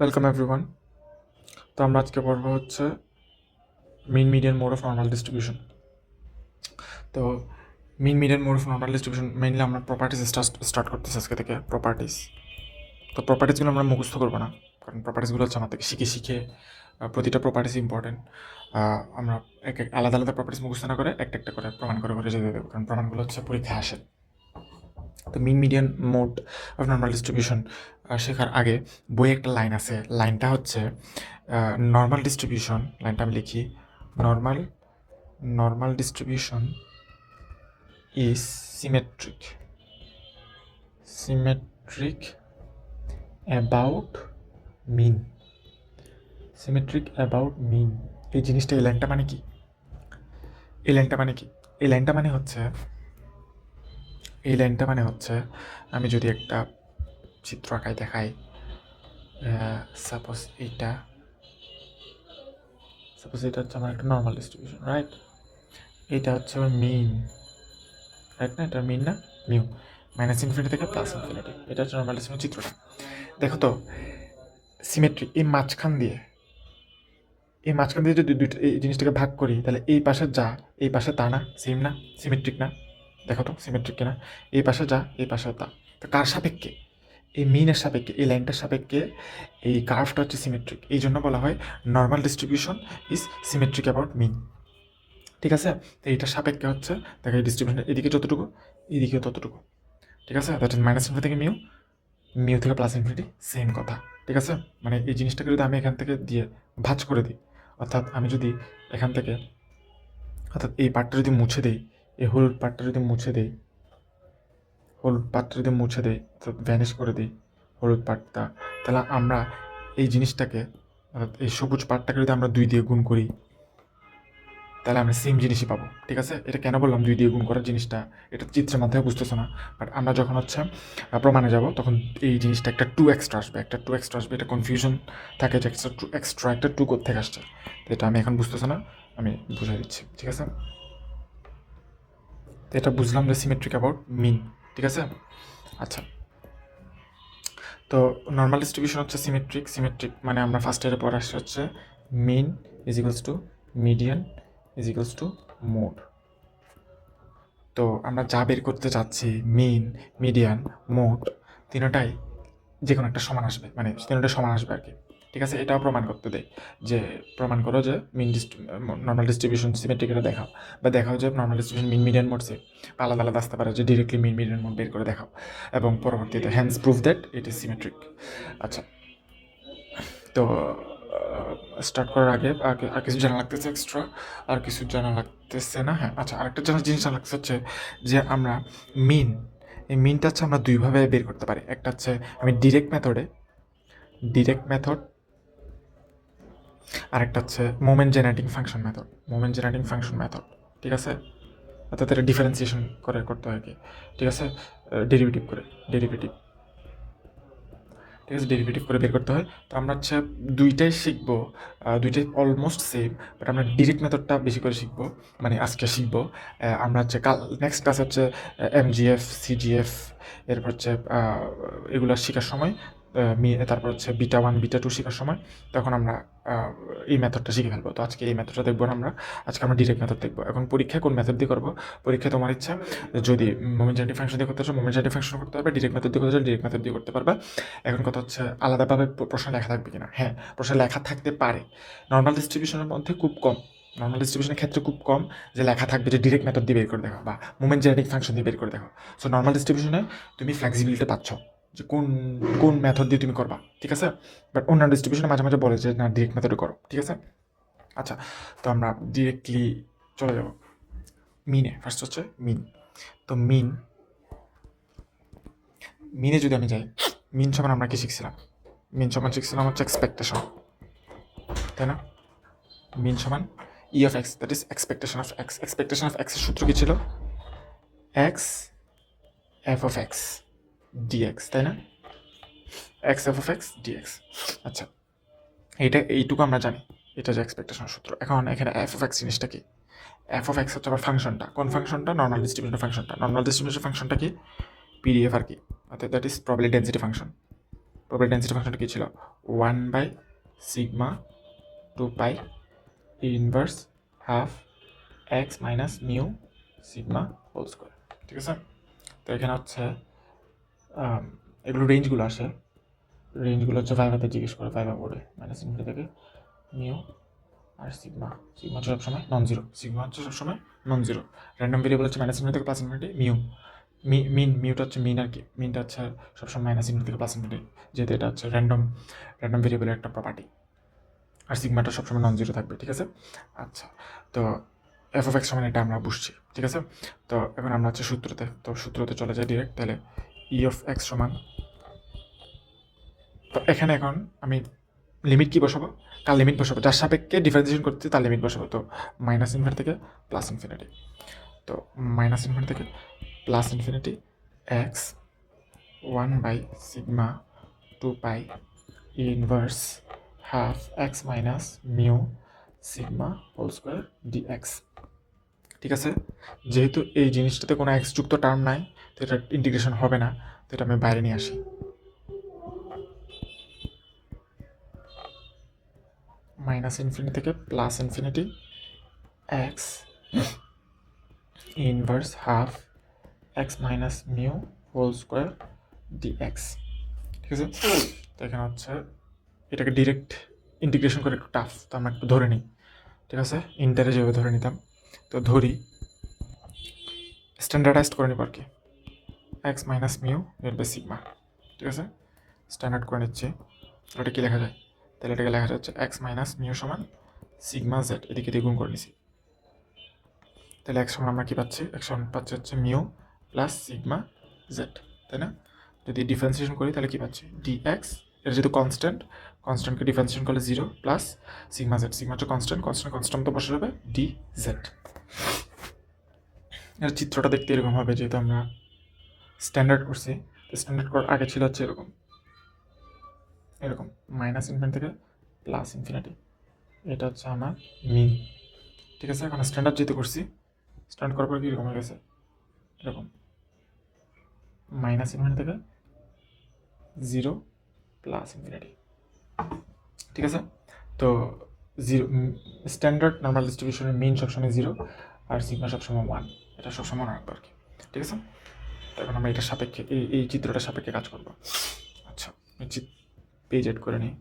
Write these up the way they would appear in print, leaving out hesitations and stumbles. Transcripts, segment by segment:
Welcome everyone. তো আমরা আজকে পড়বো হচ্ছে mean median mode of normal distribution. তো mean median mode of normal distribution mainly আমরা প্রপার্টিস স্টার্ট করতেছি আজকে থেকে। প্রপার্টিস, তো প্রপার্টিসগুলো আমরা মুখস্থ করবো না, কারণ প্রপার্টিসগুলো হচ্ছে আমার থেকে শিখে শিখে প্রতিটা প্রপার্টিস ইম্পর্টেন্ট। আমরা এক এক আলাদা আলাদা প্রপার্টিস মুখস্থ না করে একটা একটা করে প্রমাণ করে করে যেতে দেবো, কারণ প্রমাণগুলো হচ্ছে পরীক্ষায় আসে। তো mean median mode of normal distribution শেখার আগে বইয়ে একটা লাইন আছে, লাইনটা হচ্ছে নর্মাল ডিস্ট্রিবিউশন। লাইনটা আমি লিখি, normal normal distribution is symmetric symmetric about mean. Symmetric about mean, এই জিনিসটা, এই লাইনটা মানে কি? এই লাইনটা মানে কি? এই লাইনটা মানে হচ্ছে এই লাইনটা মানে হচ্ছে আমি যদি একটা চিত্র আঁকায় দেখাই, সাপোজ এটা হচ্ছে আমার একটা নর্মাল ডিস্ট্রিবিউশন, রাইট? এটা হচ্ছে আমার মিন, রাইট না? এটা মিন না, মিউ, মাইনাস ইনফিনিটি থেকে প্লাস ইনফিনিটি। এটা হচ্ছে নর্মাল ডিস্ট্রিবিউশন চিত্রটা। দেখো তো, সিমেট্রিক, এই মাঝখান দিয়ে যদি দুইটা এই জিনিসটাকে ভাগ করি, তাহলে এই পাশে যা এই পাশে তা না, সেম না, সিমেট্রিক না? দেখো তো সিমেট্রিক কিনা। এই পাশে যা এই পাশে তা, তো কার সাপেক্ষে? এই মিনের সাপেক্ষে, এই লাইনটার সাপেক্ষে এই কার্ভটা হচ্ছে সিমেট্রিক। এই জন্য বলা হয় normal distribution is symmetric about mean. ঠিক আছে? তো এইটার সাপেক্ষে হচ্ছে, দেখো এই ডিস্ট্রিবিউশন এদিকে যতটুকু এদিকেও ততটুকু। ঠিক আছে? দ্যাট ইজ মাইনাস ইনফিনিটি থেকে মিউ, মিউ থেকে প্লাস ইনফিনিটি, সেম কথা। ঠিক আছে? মানে এই জিনিসটাকে যদি আমি এখান থেকে দিয়ে ভাঁজ করে দিই, অর্থাৎ আমি যদি এখান থেকে, অর্থাৎ এই পার্টটা যদি মুছে দিই, এই হলুদ পার্টটা যদি মুছে দিই, অর্থাৎ ভ্যানিশ করে দিই হলুদ পার্টটা, তাহলে আমরা এই জিনিসটাকে, অর্থাৎ এই সবুজ পার্টটাকে যদি আমরা 2 দিয়ে গুণ করি, তাহলে আমরা সেম জিনিসই পাবো। ঠিক আছে? এটা কেন বললাম 2 দিয়ে গুণ করার জিনিসটা? এটা চিত্রের মাধ্যমে বুঝতেছো না, বাট আমরা যখন হচ্ছে প্রমাণে যাব, তখন এই জিনিসটা একটা 2 এক্সট্রা আসবে, এটা কনফিউশন থাকে যে এক্সট্রা একটা 2 কোত্থেকে আসছে। তো এটা আমি এখন বুঝতেছো না, আমি বুঝাই দিচ্ছি। ঠিক আছে? তো এটা বুঝলাম যে সিমেট্রিক অ্যাবাউট মিন। ঠিক আছে? আচ্ছা, তো নর্মাল ডিস্ট্রিবিউশন হচ্ছে সিমেট্রিক মানে আমরা ফার্স্ট ইয়ারে পড়ে আসছে হচ্ছে mean is equals to median is equals to mode. তো আমরা যা বের করতে চাচ্ছি, মিন, মিডিয়ান, মোড, তিনটাই যে কোনো একটা সমান আসবে, মানে তিনটা সমান আসবে আর কি। ঠিক আছে? এটাও প্রমাণ করতে দেয় যে, প্রমাণ করো যে নর্মাল ডিস্ট্রিবিউশন সিমেট্রিক, এটা দেখাও, বা দেখাও যে normal distribution mean median mode same, বা আলাদা আলাদা আসতে পারে, যে ডিরেক্টলি মিন মিডিয়ান মোড বের করে দেখাও, এবং পরবর্তীতে hence proof that it is symmetric. আচ্ছা, তো স্টার্ট করার আগে আর কিছু জানা লাগতেছে এক্সট্রা, আর কিছু জানা লাগতেছে না। হ্যাঁ, আচ্ছা, আরেকটা জিনিস জানা লাগতেছে হচ্ছে যে আমরা মিন, এই মিনটা হচ্ছে আমরা দুইভাবে বের করতে পারি। একটা হচ্ছে আমি ডিরেক্ট মেথড, আরেকটা হচ্ছে মোমেন্ট জেনারেটিং ফাংশন মেথড। ঠিক আছে? অর্থাৎ এটা ডিফারেন্সিয়েশন করতে হয় কি। ঠিক আছে? ডেরিভেটিভ করে, ঠিক আছে, ডেরিভেটিভ করে বের করতে হয়। তো আমরা হচ্ছে দুইটাই শিখবো, দুইটাই অলমোস্ট সেম, বাট আমরা ডিরেক্ট মেথডটা বেশি করে শিখবো, মানে আজকে শিখবো। আমরা হচ্ছে নেক্সট ক্লাস হচ্ছে এমজিএফ, সিজিএফ, এরপর হচ্ছে এগুলো শেখার সময়, তারপর হচ্ছে বিটা 1 বিটা 2 শেখার সময়, তখন আমরা এই মেথডটা শিখে ফেলবো। তো আজকে এই মেথডটা দেখবো না আমরা, আজকে আমরা ডিরেক্ট মেথড দেখবো। এখন পরীক্ষায় কোন মেথড দিয়ে করবো? পরীক্ষায় তোমার ইচ্ছা, যদি মোমেন্ট জেনারেটিং ফাংশন দিয়ে করতে চাও মোমেন্ট জেনারেটিং ফাংশন করতে পারবে, ডিরেক্ট মেথড দিয়ে করতে চাও ডিরেক্ট মেথড দিয়ে করতে পারবে। এখন কথা হচ্ছে আলাদাভাবে প্রশ্ন লেখা থাকবে কিনা। হ্যাঁ, প্রশ্ন লেখা থাকতে পারে, নর্মাল ডিস্ট্রিবিউশনের মধ্যে খুব কম, নর্মাল ডিস্ট্রিবিউশনের ক্ষেত্রে খুব কম যে লেখা থাকবে যে ডিরেক্ট মেথড দিয়ে বের করে দেখো বা মোমেন্ট জেনারেটিং ফাংশন দিয়ে বের করে দেখো। সো নর্মাল ডিস্ট্রিবিউশনে তুমি ফ্লেক্সিবিলিটি পাচ্ছ যে কোন কোন মেথড দিয়ে তুমি করবা। ঠিক আছে? বাট অন্যান্য ডিস্ট্রিবিউশনে মাঝে মাঝে বলে যে না, ডিরেক্ট মেথডে করো। ঠিক আছে? আচ্ছা, তো আমরা ডিরেক্টলি চলে যাব মিনে। ফার্স্ট হচ্ছে মিন। তো মিনে যদি আমি যাই, মিন সমান আমরা কি শিখছিলাম? মিন সমান শিখছিলাম হচ্ছে এক্সপেকটেশন, তাই না? মিন সমান E of x, that is expectation of x. Expectation of এক্সের সূত্র কি ছিল? X f of x dx, তাই না? X f of x dx. আচ্ছা, এইটুকু আমরা জানি, এটা যে এক্সপেকটেশনের সূত্র। এখন এখানে এফ অফ এক্স জিনিসটা কি? এফ অফ এক্স হচ্ছে আবার ফাংশনটা। কোন ফাংশনটা? নর্মাল ডিস্ট্রিবিউশন ফাংশনটা। নর্মাল ডিস্ট্রিবিউশন ফাংশনটা কি? পিডিএফ আর কি, অর্থাৎ that is probability density function. Probability density ফাংশনটা কী ছিল 1/σ 2 pi inverse half x minus mu sigma whole square. ঠিক আছে, তো এখানে হচ্ছে এগুলো রেঞ্জগুলো আসে, রেঞ্জগুলো হচ্ছে ভাইভাতে জিজ্ঞেস করে, ভাইভা বোর্ডে -∞ থেকে মিউ আর সিগমা হচ্ছে সবসময় নন জিরো, সিগমা হচ্ছে সবসময় নন জিরো। র্যান্ডম ভেরিয়েবল হচ্ছে -∞ থেকে +∞, মিউটা হচ্ছে মিন আর কি, মিনটা হচ্ছে সবসময় -∞ থেকে +∞, যেহেতু এটা হচ্ছে র্যান্ডম ভেরিয়েবলের একটা প্রপার্টি। আর সিগমাটা সবসময় নন জিরো থাকবে। ঠিক আছে, আচ্ছা, তো এফ অফ এক্স সমান এটা আমরা বুঝছি। ঠিক আছে, তো এখন আমরা হচ্ছে সূত্রতে চলে যাই ডিরেক্ট। তাহলে ই অফ এক্স সমান, তো এখানে এখন আমি লিমিট কি বসাবো, কার লিমিট বসাবো, যার সাপেক্ষে ডিফারেন্সিয়েশন করতে তার লিমিট বসাবো। তো -∞ থেকে +∞, তো -∞ থেকে +∞ x 1/σ 2 pi inverse half x minus mu sigma whole square dx. ঠিক আছে, যেহেতু এই জিনিসটাতে কোনো এক্স যুক্ত টার্ম নাই, তো এটা ইন্টিগ্রেশন হবে না, তো এটা আমি বাইরে নিয়ে আসি। -∞ থেকে +∞ x inverse half x minus mu whole square dx. ঠিক আছে, তো এখানে হচ্ছে এটাকে ডিরেক্ট ইন্টিগ্রেশন করে একটু টাফ, তো আমরা একটু ধরে নিই। ঠিক আছে, ইন্টারে যেভাবে ধরে নিতাম, তো ধরি, স্ট্যান্ডার্ডাইজড করে নিব আর কি, এক্স মাইনাস মিউ সিগমা। ঠিক আছে, স্ট্যান্ডার্ড করে নিচ্ছি। ওটা কি লেখা যায়, তাহলে এটাকে লেখা যাচ্ছে এক্স মাইনাস মিউ সমান সিগমা জেড, এদিকে দ্বিগুণ করে নিছি। তাহলে এক্স সমান আমরা কী পাচ্ছি, এক্স সমান পাচ্ছি হচ্ছে মিউ প্লাস সিগমা জেড, তাই না? যদি ডিফারেন্সিয়েশন করি তাহলে কী পাচ্ছি, ডিএক্স, এটা যেহেতু কনস্ট্যান্টকে ডিফারেন্সিয়েশন করলে 0 প্লাস সিগমা জেড, সিগমা হচ্ছে কনস্ট্যান্ট তো বসে যাবে ডি জেড। এর চিত্রটা দেখতে এরকম হবে, যেহেতু আমরা স্ট্যান্ডার্ড করছি, তো স্ট্যান্ডার্ড করার আগে ছিল হচ্ছে এরকম -∞ থেকে +∞, এটা হচ্ছে আমার মিন। ঠিক আছে, এখন স্ট্যান্ডার্ড যেহেতু করছি, স্ট্যান্ডার্ড করার পর কীরকম হয়ে গেছে, এরকম -∞ থেকে 0 +∞। ঠিক আছে, তো 0 স্ট্যান্ডার্ড নর্মাল ডিস্ট্রিবিউশনের মিন সবসময় 0 আর সিগমা সবসময় 1, এটা সবসময় মনে রাখবো আর কি। ঠিক আছে, এখন আমরা এটার সাপেক্ষে এই চিত্রটার সাপেক্ষে কাজ করবো। আচ্ছা, পেজ এড করে নিই।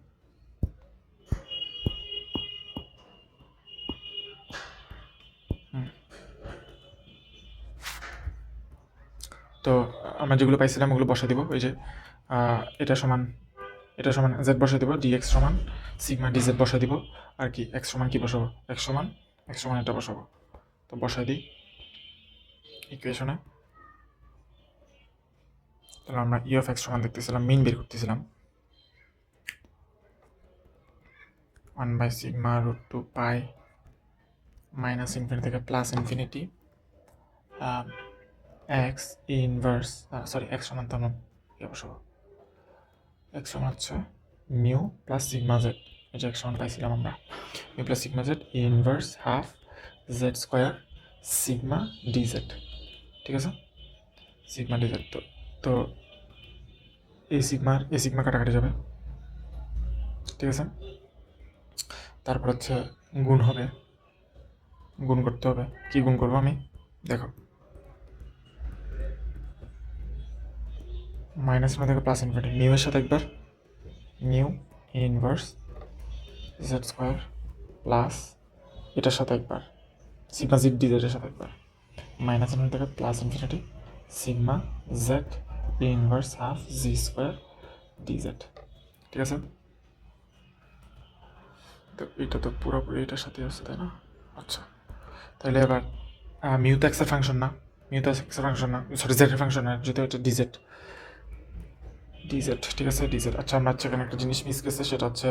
তো আমরা যেগুলো পাইছিলাম ওগুলো বসা দিব, ওই যে এটা সমান জেড বসা দিব, ডিএক্স সমান সিগমা ডিজেড বসা দিব, আর কি এক্স সমান কি বসাবো, এক্স সমান এটা বসাবো। তো বসাই দিই ইকুয়েশনে। তাহলে আমরা ই অফ এক্স সমান দেখতেছিলাম, মিন বের করতেছিলাম 1/σ√2 -∞ থেকে +∞ এক্স ইনভার্স, এক্স সমান তো আমরা কী বসাবো, এক্স সমান হচ্ছে মিউ প্লাস সিগমা জেড, এটা এক্স সমান পাইছিলাম আমরা, mu plus sigma Z inverse half Z square sigma DZ. ঠিক আছে, সিগমা ডিজেড, তো এই সিগমা কাটাকাটি যাবে। ঠিক আছে, তারপর হচ্ছে গুণ হবে, গুণ করতে হবে। কি গুণ করবো আমি, দেখো -∞ থেকে +∞, মিউ এর সাথে একবার mu inverse Z square plus এটার সাথে একবার সিগমা জেড ডিজেডের সাথে একবার -∞ থেকে +∞ sigma Z inverse half G square DZ. ঠিক আছে, তো এটা তো পুরোপুরি এটার সাথে আছে, তাই না? আচ্ছা, তাহলে এবার মিউ তো এক্সের ফাংশন না, সরি জেডের ফাংশন না, যেহেতু এটা ডিজেড। ঠিক আছে, ডিজেড। আচ্ছা, আমরা হচ্ছে এখানে একটা জিনিস মিস গেছে, সেটা হচ্ছে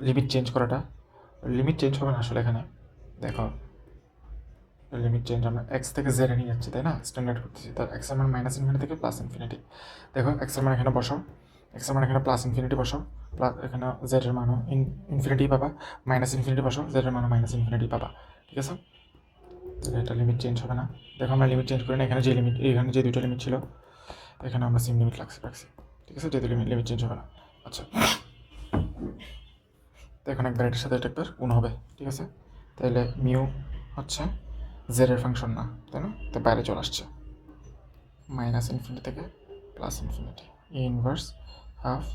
লিমিট চেঞ্জ করাটা। লিমিট চেঞ্জ হবে না আসলে এখানে, দেখো লিমিট চেঞ্জ আমরা এক্স থেকে জেডে নিয়ে যাচ্ছি, তাই না? স্ট্যান্ডার্ড করতেছি, তার এক্স এর মান -∞ থেকে +∞। দেখো এক্স এর মান এখানে বসাও, এক্স এর মান এখানে +∞ বসাও, এখানে জেড এর মানও ইনফিনিটি পাবা, -∞ বসাও, জেড এর মানও -∞ পাবা। ঠিক আছে, এটা লিমিট চেঞ্জ হবে না। দেখো আমরা লিমিট চেঞ্জ করি না, এখানে যে দুটো লিমিট ছিল এখানে আমরা সেম লিমিট রাখছি। ঠিক আছে, যেহেতু লিমিট চেঞ্জ হবে না। আচ্ছা, তো এখন একবার এটার সাথে এটা একবার গুণ হবে, ঠিক আছে। তাহলে মিউ হচ্ছে জেড এর ফাংশন না, তাই না? তো বাইরে চলে আসছে মাইনাস ইনফিনিটি থেকে plus infinity inverse half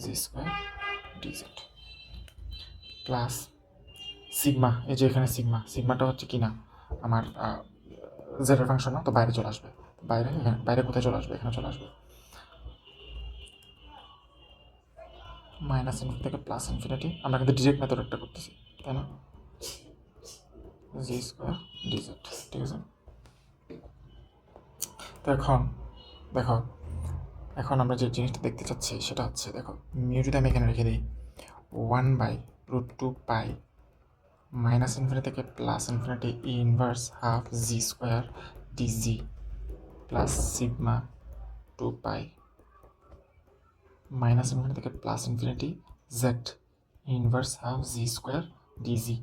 G square DZ plus sigma. এই যে এখানে সিগমাটা হচ্ছে কি না আমার জেড এর ফাংশন না, তো বাইরে চলে আসবে। বাইরে এখানে বাইরে কোথায় চলে আসবে? এখানে চলে আসবে মাইনাস ইনফিনিটি থেকে প্লাস ইনফিনিটি। আমরা কিন্তু ডিরেক্ট মেথড একটা করতেছি, তাই না? জি স্কোয়ার ডিজেড, ঠিক আছে। তো এখন দেখো, এখন আমরা যে জিনিসটা দেখতে চাচ্ছি সেটা হচ্ছে, দেখো মিউ যদি আমি এখানে রেখে দিই 1/√2 পাই মাইনাস ইনফিনিটি থেকে প্লাস ইনফিনিটি ইনভার্স হাফ জি square dz plus sigma 2 pi minus infinity থেকে plus infinity z inverse half জি স্কোয়ার ডিজি।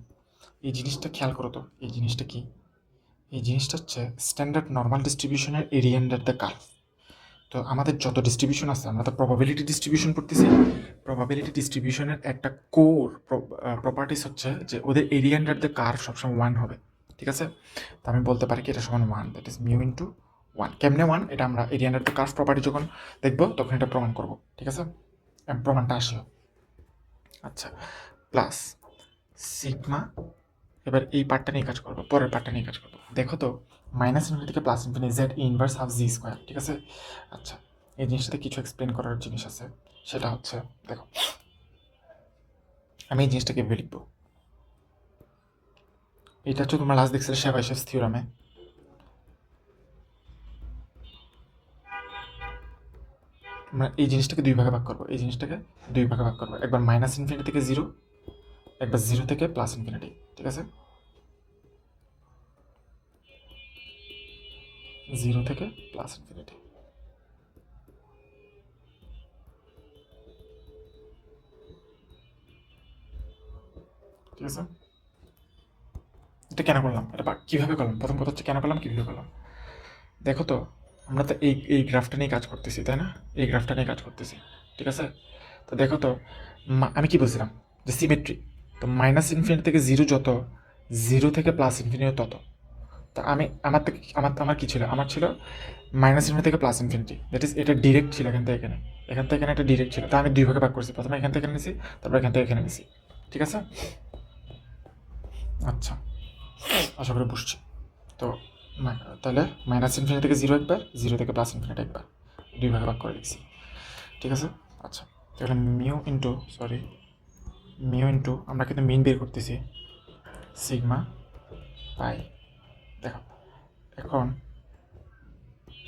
এই জিনিসটা খেয়াল করো তো, এই জিনিসটা কি? এই জিনিসটা হচ্ছে স্ট্যান্ডার্ড নর্মাল ডিস্ট্রিবিউশনের এরিয়া আন্ডার দ্য কার্ভ। তো আমাদের যত ডিস্ট্রিবিউশন আছে, আমরা তো প্রবাবিলিটি ডিস্ট্রিবিউশন করতেছি। প্রবাবিলিটি ডিস্ট্রিবিউশনের একটা কোর প্রপার্টিস হচ্ছে যে ওদের এরিয়া আন্ডার দ্য কার্ভ সবসময় 1 হবে, ঠিক আছে। তো আমি বলতে পারি কি এটা সমান 1, দ্যাট ইজ মিউ ইন্টু 1। কেমনে 1? এটা আমরা area under the curve property যখন দেখবো তখন এটা প্রমাণ করব, ঠিক আছে। প্রমাণটা আসলো। আচ্ছা, প্লাস সিগমা। এবার এই পার্টটা নিয়ে কাজ করবো, পরের পার্টটা নিয়ে কাজ করবো। দেখো তো মাইনাস ইনফিনিটি থেকে plus infinity z inverse half জি স্কোয়ার, ঠিক আছে। আচ্ছা, এই জিনিসটাতে কিছু এক্সপ্লেন করার জিনিস আছে, সেটা হচ্ছে দেখো আমি এই জিনিসটাকে ভেবে লিখবো। এটা হচ্ছে তোমরা লাস্ট দেখছিলে শেফাইশেফস থিওরামে। আমরা এই জিনিসটাকে দুই ভাগে ভাগ করবো, এই জিনিসটাকে দুই ভাগে ভাগ করবো। একবার মাইনাস ইনফিনিটি থেকে জিরো, একবার জিরো থেকে প্লাস ইনফিনিটি, ঠিক আছে। জিরো থেকে প্লাস ইনফিনিটি, ঠিক আছে। এটা কেন করলাম, এটা কীভাবে করলাম? প্রথম কথা হচ্ছে কেন করলাম, কীভাবে করলাম। দেখো তো আমরা তো এই গ্রাফটা নিয়ে কাজ করতেছি, তাই না? এই গ্রাফটা নিয়ে কাজ করতেছি, ঠিক আছে। তো দেখো তো আমি কি বলছিলাম যে সিমেট্রি। তো মাইনাস ইনফিনিটি থেকে জিরো যত, জিরো থেকে প্লাস ইনফিনিটি তত। তো আমি আমার কি ছিল? আমার ছিল মাইনাস ইনফিনিটি থেকে প্লাস ইনফিনিটি, দ্যাট ইজ এটা ডিরেক্ট ছিল এখান থেকে এখানে, এখান থেকে এখানে একটা ডিরেক্ট ছিল। তা আমি দুই ভাগে ভাগ করছি, প্রথমে এখান থেকে এখানে নিছি, তারপর এখান থেকে এখানে নিছি, ঠিক আছে। আচ্ছা, আশা করি বুঝছি। তো তাহলে মাইনাস ইনফিনিটি থেকে জিরো একবার, জিরো থেকে প্লাস ইনফিনিটি একবার, দুই ভাগে ভাগ করে লিখছি, ঠিক আছে। আচ্ছা, তাহলে মিউ ইন্টু আমরা কিন্তু মিন বের করতেছি সিগমা পাই। দেখো এখন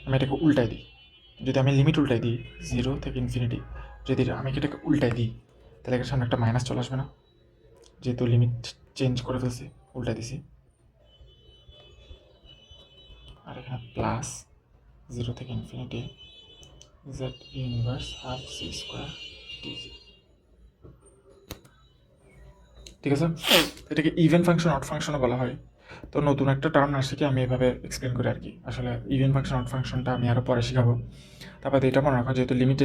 আমি এটাকে উল্টাই দিই, যদি আমি লিমিট উল্টাই দিই জিরো থেকে ইনফিনিটি, যদি আমি এটাকে উল্টাই দিই তাহলে এর সামনে একটা মাইনাস চলে আসবে না? যেহেতু লিমিট চেঞ্জ করে ফেলছি, উল্টাই দিছি। আর এখানে প্লাস জিরো থেকে infinity z inverse half c square dz, ঠিক আছে। এটাকে ইভেন ফাংশন অড ফাংশনও বলা হয়। তো নতুন একটা টার্ম না শিখে আমি এভাবে এক্সপ্লেন করি আর কি। আসলে ইভেন ফাংশন অড ফাংশনটা আমি আরও পরে শেখাবো। তারপরে এটা মনে রাখো, যেহেতু লিমিট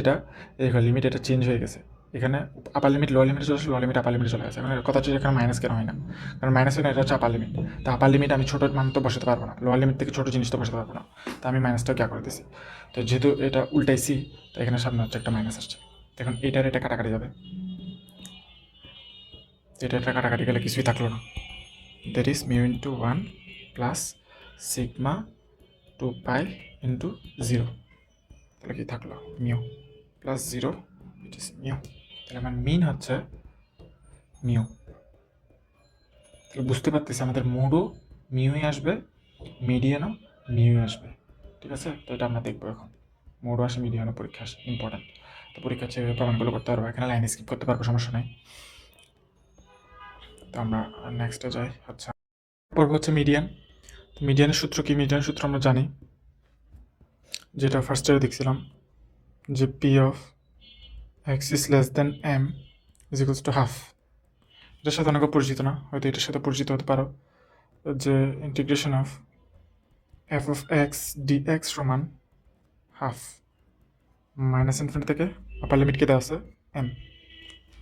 এটা চেঞ্জ হয়ে গেছে। এখানে আপার লিমিট লোয়ার লিমিটে চলে আসে, লোয়ার লিমিট আপার লিমিটে চলে গেছে। এখন কথা হচ্ছে এখানে মাইনাস কেন হয় না? কারণ মাইনাস হয় না, এটা হচ্ছে আপার লিমিট। তো আপার লিমিট আমি ছোটো মান তো বসাতে পারবো না, লোয়ার লিমিট থেকে ছোটো জিনিস তো বসাতে পারবো না। তো আমি মাইনাসটা ক্যা করে দিছি। তো যেহেতু এটা উল্টাইছি, তো এখানে সামনে হচ্ছে একটা মাইনাস আসছে। এখন এটা কাটাকাটি যাবে, এটা কাটাকাটি গেলে কিছুই থাকলো না। That is mu into 1 plus sigma 2 pi into zero. তাহলে কি থাকলো? মিউ প্লাস জিরো, ইট ইস মিউ। তাহলে আমার মিন হচ্ছে মিউ। তাহলে বুঝতে পারতেছি আমাদের মোডও মিউই আসবে, মিডিয়ানও মিউই আসবে, ঠিক আছে। তো এটা আমরা দেখবো এখন। মোডও আসে, মিডিয়ানও পরীক্ষা আসে, ইম্পর্ট্যান্ট। তো পরীক্ষা হচ্ছে প্রমাণগুলো করতে পারবো, এখানে লাইন স্কিপ করতে পারবো, সমস্যা নেই। তো আমরা নেক্সটে যাই। আচ্ছা, পর্ব হচ্ছে মিডিয়ান। তো মিডিয়ানের সূত্র কি? মিডিয়ানের সূত্র আমরা জানি, যেটা ফার্স্ট ইয়ারে দেখছিলাম, যে P of x is less than M is equals to half. এটার সাথে অনেক পরিচিত না, হয়তো এটার সাথে পরিচিত হতে পারো, যে integration of F of x D x সমান হাফ। মাইনাস ইনফিনিটি থেকে আপার লিমিট কে দেওয়া আছে এম,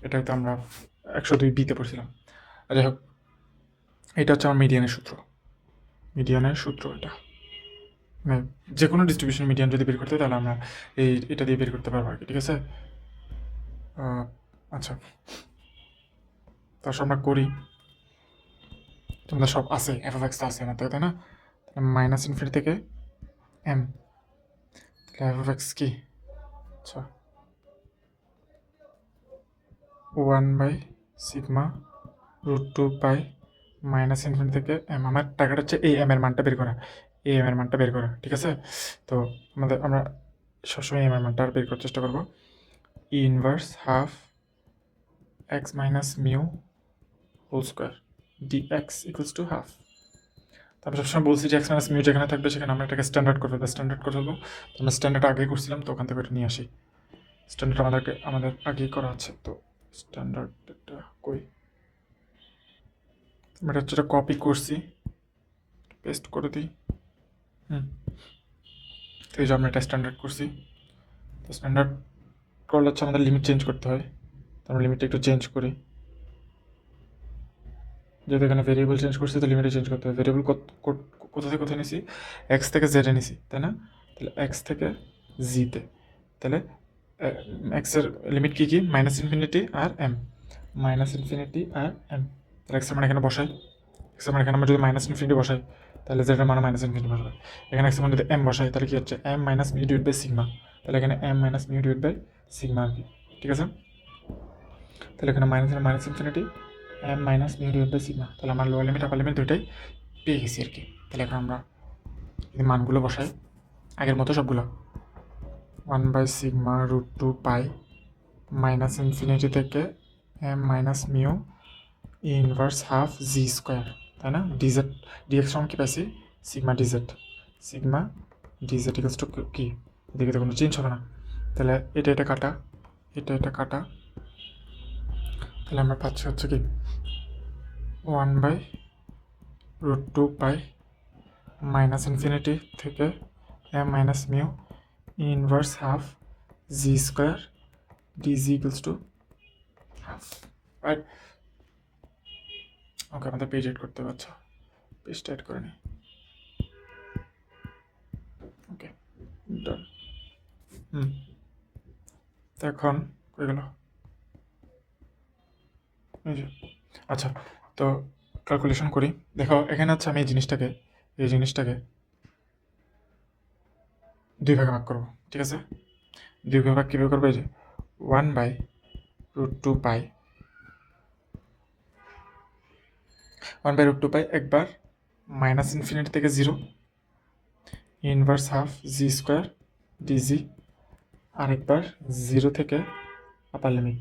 এটা হয়তো আমরা 102 বিতে পড়ছিলাম। যাই হোক, এটা হচ্ছে আমার মিডিয়ানের সূত্র, এটা মানে যে কোনো ডিস্ট্রিবিউশন মিডিয়ান যদি বের করতে হয় তাহলে আমরা এটা দিয়ে বের করতে পারবো আর কি, ঠিক আছে। আচ্ছা, তার আমরা করি, তোমাদের সব আছে, এফ অফ এক্স তো আছে আমার, তাই না? মাইনাস ইনফিনিটি থেকে এম, তাহলে এফ অফ এক্স কি? আচ্ছা, 1/σ√2π মাইনাস ইনফিনিটি থেকে এম। আমার টার্গেট হচ্ছে এই এম এর মানটা বের করা, ঠিক আছে। তো আমরা সবসময় এম এর মানটা বের করার চেষ্টা করবো। E inverse half x minus mu whole square dx equals to half. তারপর সবসময় বলছি যে এক্স মাইনাস মিউ যেখানে থাকবে সেখানে আমরা এটাকে স্ট্যান্ডার্ড করে ফেলবো, তো আমরা স্ট্যান্ডার্ড আগে করছিলাম, তো ওখান থেকে এটা নিয়ে আসি। স্ট্যান্ডার্ড আমাদের আগেই করা আছে, তো স্ট্যান্ডার্ডটা কই, আমরা যেটা কপি করছি পেস্ট করে দিই। তো এই যে আমরা এটা স্ট্যান্ডার্ড করছি, তো স্ট্যান্ডার্ড করলে হচ্ছে আমাদের লিমিট চেঞ্জ করতে হয়, তো আমরা লিমিটটা একটু চেঞ্জ করি। যেহেতু এখানে ভেরিয়েবল চেঞ্জ করছি তো লিমিটে চেঞ্জ করতে হবে। ভেরিয়েবল কোথা থেকে কোথায় নিছি? এক্স থেকে জেডে নিছি, তাই না? তাহলে এক্স থেকে জিতে, তাহলে এক্সের লিমিট কী মাইনাস ইনফিনিটি আর এম, তাহলে এক্সের মান এখানে বসাই, এখানে আমরা যদি মাইনাস ইনফিনিটি বসাই তাহলে জেডের মান মাইনাস ইনফিনিটি বসাবে। এখানে এক্সের মান যদি এম বসাই তাহলে কী হচ্ছে? M minus mu divide by sigma, তাহলে এখানে M minus mu divide by sigma আর কি, ঠিক আছে। তাহলে এখানে minus infinity M minus mu divide by sigma, তাহলে আমার লোয়ার লিমিট আপার লিমিট দুইটাই পেয়ে গেছি আর কি। তাহলে এখন আমরা এই মানগুলো বসাই আগের মতো সবগুলো, 1/σ√2π মাইনাস ইনফিনিটি থেকে M minus mu inverse half জি স্কোয়ার, তাই না? ডিজেড ডিএক্স সমান কি পাইছি? সিগমা ডিজেড ইকুয়ালস টু কি? এদিকে তো কোনো চেঞ্জ হবে না, তাহলে এটা কাটা, এটা কাটা, তাহলে আমরা পাচ্ছি হচ্ছে কি 1/√2π মাইনাস ইনফিনিটি থেকে M minus mu inverse half G square DG equals to half, right? Okay, আমাদের পেজ এড করতে পারছো, পেজটা এড করে নিই। ওকে, ডান। তো এখন হয়ে গেল, এই যে। আচ্ছা, তো ক্যালকুলেশন করি। দেখো এখানে হচ্ছে আমি এই জিনিসটাকে দুই ভাগে ভাগ করবো, ঠিক আছে। দুই ভাগ কীভাবে করবো? এই যে 1/√2π একবার মাইনাস ইনফিনিটি থেকে 0 ইনভার্স হাফ জি স্কোয়ার ডিজি, আরেকবার 0 থেকে আপার লিমিট,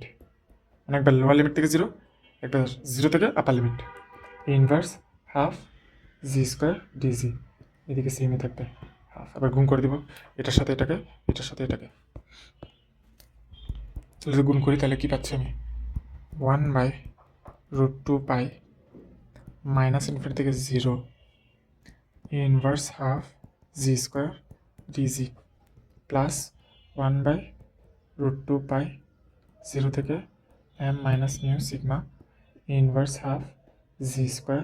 মানে একবার লোয়ার লিমিট থেকে 0, একবার 0 থেকে আপার লিমিট ইনভার্স হাফ জি স্কোয়ার ডিজি, এদিকে সেমই থাকবে হাফ। আবার গুণ করে দিব এটার সাথে এটাকে, যদি গুণ করি তাহলে কি পাচ্ছি আমি? 1/√2π মাইনাস ইনফিনিটি থেকে 0 ইনভার্স হাফ জি স্কোয়ার ডিজি প্লাস 1/√2π 0 থেকে M minus mu sigma inverse half G square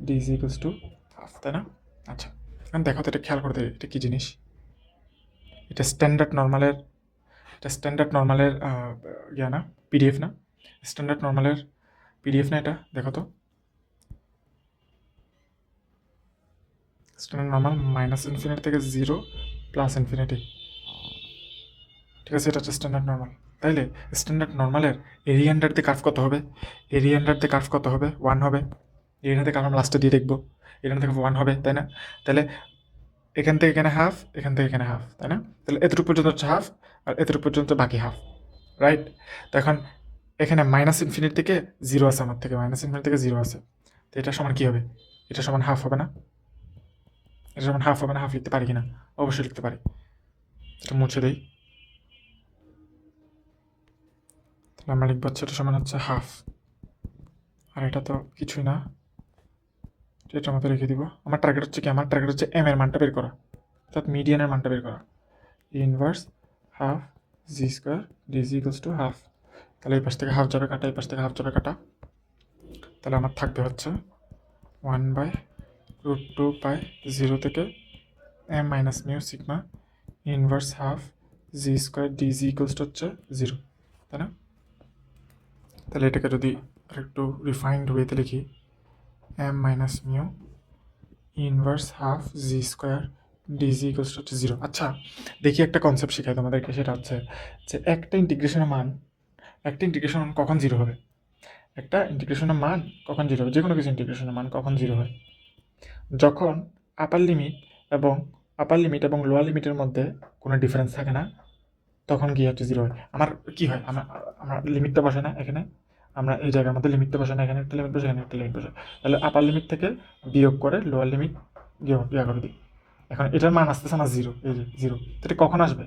DG equals to half, তাই না? আচ্ছা, এখন দেখো তো এটা খেয়াল করতে, এটা কী জিনিস? এটা স্ট্যান্ডার্ড নর্মালের ইয়া না, পিডিএফ না? স্ট্যান্ডার্ড নর্মালের পিডিএফ না এটা? দেখো তো, স্ট্যান্ডার্ড নর্মাল মাইনাস ইনফিনিটি থেকে 0 প্লাস ইনফিনিটি, ঠিক আছে। এটা হচ্ছে স্ট্যান্ডার্ড নর্মাল। তাইলে স্ট্যান্ডার্ড নর্মালের এরিয়া আন্ডার দিয়ে কার্ভ কত হবে? 1 হবে। এরিয়া থেকে আমরা লাস্টে দিয়ে দেখবো, এখান থেকে 1 হবে, তাই না? তাহলে এখান থেকে এখানে হাফ, এখান থেকে এখানে হাফ, তাই না? তাহলে এতটুকু পর্যন্ত হচ্ছে হাফ, আর এতটুকু পর্যন্ত বাকি হাফ, রাইট? তো এখন এখানে মাইনাস ইনফিনিটি থেকে 0 আছে, আমার থেকে মাইনাস ইনফিনিটি থেকে 0 আছে, তো এটা সমান কী হবে? এটা সমান হাফ হবে না? এটা সমান হাফ হবে না? হাফ লিখতে পারি কি না? অবশ্যই লিখতে পারি। এটা মুছে দিই, তাহলে আমরা লিখবো হচ্ছে এটা সমান হচ্ছে হাফ, আর এটা তো কিছুই না, এটার মতো রেখে দিব। আমার টার্গেট হচ্ছে কি? আমার টার্গেট হচ্ছে এম এর মানটা বের করা, অর্থাৎ মিডিয়ানের মানটা বের করা। Inverse half G square DG equals to half. তাহলে এই পাশ থেকে হাফ যাবে কাটা, এই পাশ থেকে হাফ যাবে কাটা, তাহলে আমার থাকবে হচ্ছে 1/√2 পাই 0 থেকে m minus mu sigma inverse half G square DG equals to হচ্ছে 0, তাই না? তাহলে এটাকে যদি আরেকটু রিফাইন্ড ওয়েতে লিখি, m minus mu inverse half G square DG equals to হচ্ছে 0। আচ্ছা, দেখি একটা কনসেপ্ট শেখাই তোমাদেরকে, সেটা হচ্ছে যে একটা ইন্টিগ্রেশনের মান কখন 0 হবে? একটা ইন্টিগ্রেশনের মান কখন 0 হবে? যে কোনো কিছু ইন্টিগ্রেশনের মান কখন 0 হয়? যখন আপার লিমিট এবং লোয়ার লিমিটের মধ্যে কোনো ডিফারেন্স থাকে না, তখন কি হচ্ছে 0 হয়। আমার কি হয়, আমরা লিমিটটা বসে না এখানে, আমরা এই জায়গার মধ্যে লিমিটটা বসে না, এখানে একটা লিমিট বসে, এখানে একটা লিমিট বসে, তাহলে আপার লিমিট থেকে বিয়োগ করে লোয়ার লিমিট ইয়া করে দিই। এখন এটার মান আসতেছে আমার 0, এই যে 0। তো এটা কখন আসবে?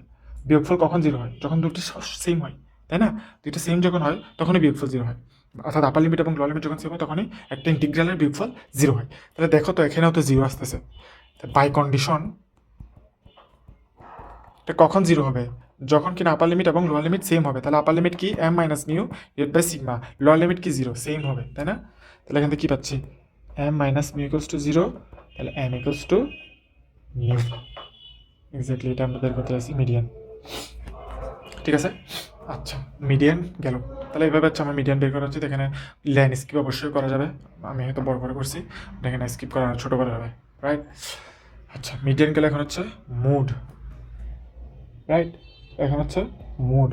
বিয়োগফল কখন 0 হয়? যখন দুটি সেম হয়, তাই না? দুইটা সেম যখন হয় তখনই বিয়োগফল 0 হয়, অর্থাৎ আপার লিমিট এবং লোয়ার লিমিট যখন সেম হয় তখনই একটা ইন্টিগ্রালের বিয়োগফল 0 হয়। তাহলে দেখো তো এখানেও তো 0 আসতেছে, বাই কন্ডিশন এটা কখন 0 হবে? যখন কিনা আপার লিমিট এবং লোয়ার লিমিট সেম হবে। তাহলে আপার লিমিট কি m minus mu divide by sigma, lower limit কি 0, সেম হবে, তাই না? তাহলে এখান থেকে কী পাচ্ছি, m minus mu equals to 0, তাহলে m equals to mu. Exactly এটা আমরা বের করতে চাইছি মিডিয়ান, ঠিক আছে? আচ্ছা, মিডিয়ান গেল। তাহলে এইভাবে হচ্ছে আমার মিডিয়ান বের করা হচ্ছে। এখানে লাইন স্কিপ অবশ্যই করা যাবে, আমি হয়তো বড় করে করছি, এখানে স্কিপ করা ছোটো করা যাবে, রাইট? আচ্ছা, মিডিয়ান গেলে এখন হচ্ছে মুড, রাইট? এখন হচ্ছে মুড।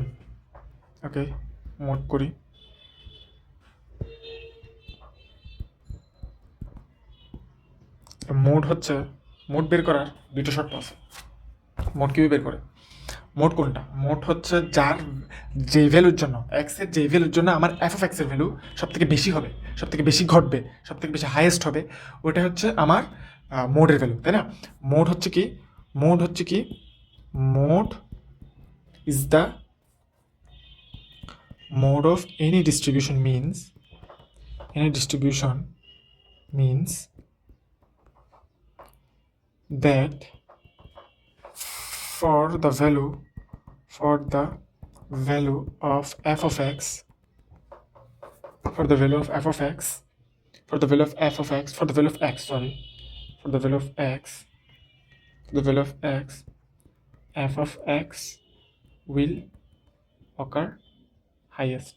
ওকে, মুড করি। মুড বের করার দুটো শর্ত আছে। মোড কীভাবে বের করে? মোড কোনটা? মোড হচ্ছে যার যে ভ্যালুর জন্য, এক্সের যে ভ্যালুর জন্য আমার এফ অফ এক্সের ভ্যালু সব থেকে বেশি হবে, সব থেকে বেশি ঘটবে, সব থেকে বেশি হাইয়েস্ট হবে, ওটা হচ্ছে আমার মোডের ভ্যালু, তাই না? মোড হচ্ছে কি? Mode is the mode of any distribution means that for the value of f of x, for the value of f of x, for the value of f of x, for the value of x, sorry, for the value of x, the value of x, f of x will occur highest.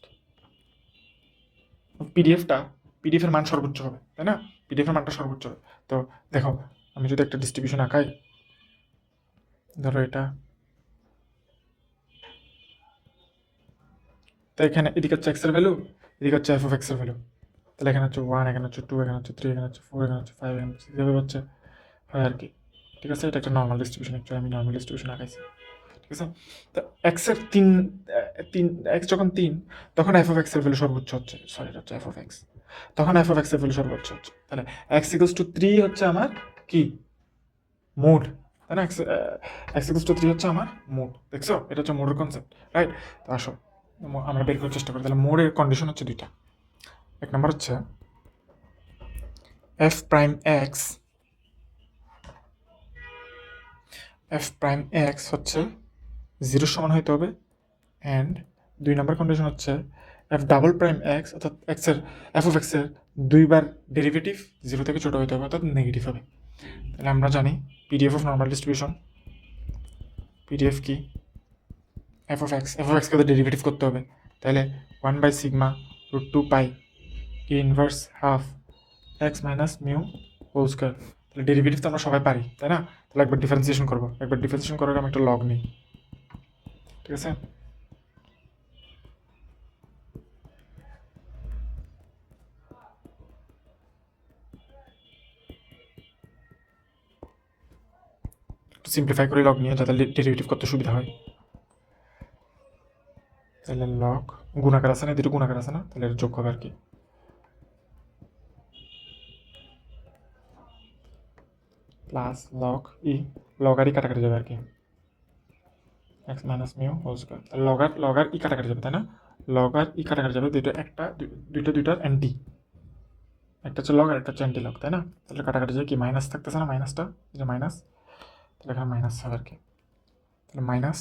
পিডিএফের মান সর্বোচ্চ হবে, তাই না? পিডিএফের মানটা সর্বোচ্চ হবে। তো দেখো, আমি যদি একটা ডিস্ট্রিবিউশন আঁকাই, ধরো এটা, তো এখানে এদিকে হচ্ছে এক্সের ভ্যালু, এদিকে হচ্ছে এফ অফ এক্সের ভ্যালু। তাহলে এখানে হচ্ছে 1, এখানে হচ্ছে 2, এখানে হচ্ছে 3, এখানে হচ্ছে 4, এখানে হচ্ছে 5, এখানে হচ্ছে যেভাবে হচ্ছে হয় আর কি, ঠিক আছে? এটা একটা নর্মাল ডিস্ট্রিবিউশন, একটু আমি নর্মাল ডিস্ট্রিবিউশন আঁকাইছি, ঠিক আছে? তো এক্সের তিন এক্স যখন 3, তখন এফ অফ এক্সের ভ্যালু সর্বোচ্চ হচ্ছে, সরি এটা হচ্ছে এফ অফ এক্স, তখন এফ অফ এক্সের ভ্যালু সর্বোচ্চ হচ্ছে। তাহলে এক্স ইকুয়ালস টু 3 হচ্ছে আমার কি? মোড, তাই না? এক্স ইকুয়ালস টু 3 হচ্ছে আমার মোড। দেখছো, এটা হচ্ছে মোডের কনসেপ্ট, রাইট? তো আসো আমরা বের করার চেষ্টা করি। তাহলে মোডের কন্ডিশন হচ্ছে দুইটা। এক নম্বর হচ্ছে এফ প্রাইম এক্স হচ্ছে 0 সমান হইতে হবে, অ্যান্ড 2 নম্বর কন্ডিশন হচ্ছে এফ ডাবল প্রাইম এক্স, অর্থাৎ এফ অফ এক্সের 2বার ডেরিভেটিভ 0 থেকে ছোটো হইতে হবে, অর্থাৎ নেগেটিভ হবে। তাহলে আমরা জানি PDF of normal distribution, PDF কি? এফ অফ এক্সকে তো ডেরিভেটিভ করতে হবে, তাহলে 1/σ√2π inverse half x minus mu whole square. তাহলে ডেরিভেটিভ তো আমরা সবাই পারি, তাই না? তাহলে একবার ডিফারেন্সিয়েশন করবো, একবার ডিফারেন্সিয়েশন করার আমি একটা লগ নিই, ঠিক আছে? সিম্পলিফাই করে লগ নিয়ে যাতে ডেরিভেটিভ করতে সুবিধা হয়। তাহলে লগ গুণাকার আছে না, দুটো গুণাকার আছে না, তাহলে এটা যোগ হবে আর কি, প্লাস লগ আর ই কাটাকাটি যাবে আর কি, x minus mu whole square. তাহলে লগ আর ই কাটাকাটি যাবে, তাই না? লগ আর ই কাটাকাটি যাবে, দুইটার অ্যান্টি, একটা হচ্ছে লগ আর একটা হচ্ছে অ্যান্টি লগ, তাই না? তাহলে কাটাকাটি যায় কি, মাইনাস থাকতেছে না, মাইনাসটা, এই যে মাইনাস, তাহলে এখানে মাইনাস হবে আর কি। তাহলে minus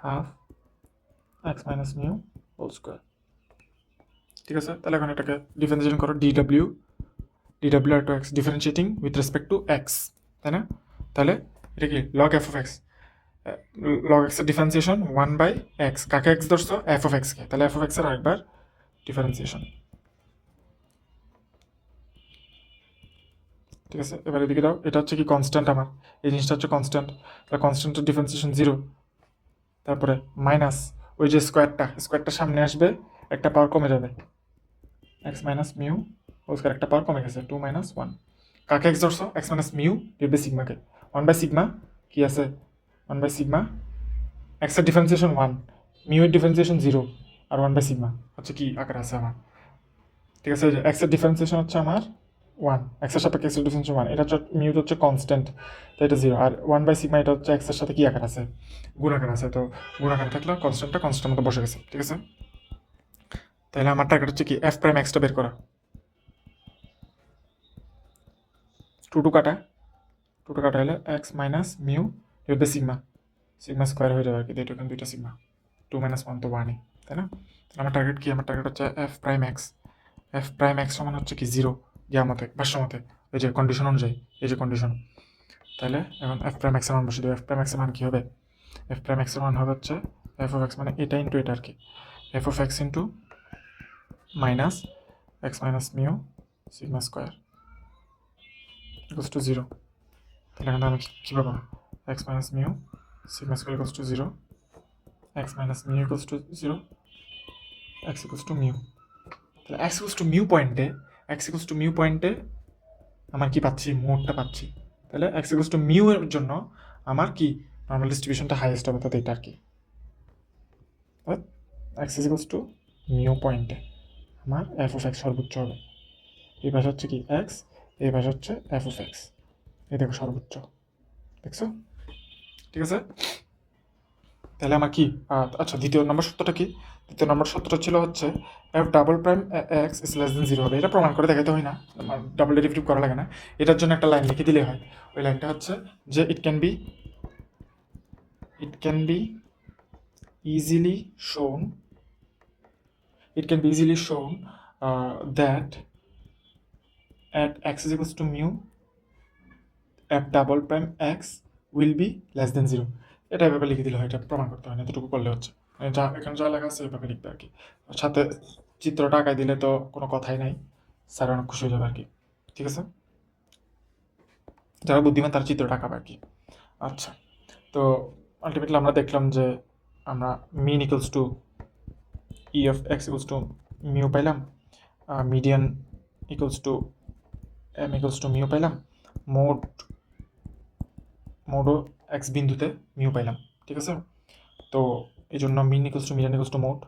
half x minus mu whole square. ঠিক আছে, তাহলে এখন এটাকে ডিফারেন্সিয়েশন করো, ডিডাব্লিউ r to x differentiating with respect to x, তাই না? তাহলে এটা কি log f of x, log এক্সের ডিফারেন্সিয়েশন 1/x, কাকে এক্স ধরছো? এফ অফ এক্সকে, তাহলে এফ অফ এক্সের আরেকবার ডিফারেন্সিয়েশন। ঠিক আছে, এবার এদিকে দাও, এটা হচ্ছে কি কনস্ট্যান্ট, আমার এই জিনিসটা হচ্ছে কনস্ট্যান্ট, তাহলে কনস্ট্যান্টের ডিফারেন্সিয়েশন 0, তারপরে মাইনাস ওই যে স্কোয়ারটা সামনে আসবে, একটা পাওয়ার কমে যাবে, x minus mu whole square, একটা পাওয়ার কমে গেছে, 2 - 1, কাকে এক্স ধরছো? এক্স মাইনাস মিউ ডিভাইড সিগমাকে, 1/সিগমা কি আছে? 1/সিগমা, এক্সের ডিফারেন্সিয়েশন 1, মিউ এর ডিফারেন্সিয়েশন 0, আর 1/সিগমা হচ্ছে কি আকার আছে আমার। ঠিক আছে, এক্সের ডিফারেন্সিয়েশন হচ্ছে আমার 1, এক্সের সাপেক্ষে এক্সের ডিফারেন্সিয়েশন 1, এটা হচ্ছে মিউ হচ্ছে কনস্ট্যান্ট, তো এটা 0, আর 1/সিগমা এটা হচ্ছে এক্সের সাথে কি আকার আছে? গুণাকার আছে, তো গুণাকার থাকলে কনস্ট্যান্টটা কনস্ট্যান্ট মতো বসে গেছে। ঠিক আছে, তাহলে আমার টার্গেট হচ্ছে কি এফ প্রাইম এক্সটা বের করা, 2 কাটা হলে x minus mu divide sigma, sigma square হয়ে যাবে আর কি, দুটো এখানে দুইটা সিগমা, 2 - 1 তো 1ই, তাই না? তাহলে আমার টার্গেট কি? আমার টার্গেট হচ্ছে এফ প্রাইম এক্স সমান হচ্ছে কি 0, মতে ভাষ্য মতে ওই যে কন্ডিশন অনুযায়ী, এই যে কন্ডিশন। তাহলে এখন এফ প্রাইম এক্সের মান বসে দেবো, এফ প্রাইম এক্সের মান কী হবে? এফ প্রাইম এক্সের মান হবে হচ্ছে এফ অফ এক্স মানে এটা ইন্টু এটা আর কি, F of x into minus x minus mu sigma square equals to 0। তাহলে এখানে আমি কী পাবো? X minus mu sigma square equals to 0, x minus mu equals to 0, x equals to mu. তাহলে x equals to mu পয়েন্টে আমার কি পাচ্ছি? মোডটা পাচ্ছি। তাহলে এক্স ইকুয়ালস টু মিউ এর জন্য আমার কি নর্মাল ডিস্ট্রিবিউশনটা হাইয়েস্ট হবে, তাতে এটা আর কি এক্স ইকুয়ালস টু মিউ পয়েন্টে আমার এফ অফ এক্স সর্বোচ্চ হবে। এই পাশে হচ্ছে কি এক্স, এই পাশে হচ্ছে এফ অফ এক্স, এই দেখো সর্বোচ্চ, দেখছো? ঠিক আছে, তাহলে আমার কি আচ্ছা দ্বিতীয় নম্বর সত্যটা কি? দ্বিতীয় নম্বর সত্যটা ছিল হচ্ছে F double prime x is less দেন 0 হবে। এটা প্রমাণ করে দেখাতে হয় না, আমার ডাবল ডেরিভেটিভ করা লাগে না, এটার জন্য একটা লাইন লিখে দিলে হয়। ওই লাইনটা হচ্ছে যে it can be easily shown that at x is equals to mu f double prime x will be less than 0। এটা এভাবে লিখে দিলে হয়, এটা প্রমাণ করতে হয় না, এতটুকু করলে হচ্ছে, মানে যা এখানে যা লেখা আছে এভাবে লিখবে আর কি, সাথে চিত্রটা আঁকাই দিলে তো কোনো কথাই নাই, স্যার অনেক খুশি হয়ে যাবে আর কি। ঠিক আছে, যারা বুদ্ধিমান তারা চিত্রটা আঁকাবে আর কি। আচ্ছা, তো আলটিমেটলি আমরা দেখলাম যে আমরা mean equals to E of X equals to mu পাইলাম, median equals to M equals to mu পাইলাম, মোডও এক্স বিন্দুতে মিউ পাইলাম। ঠিক আছে, তো এই জন্য mean equals to median equals to mode,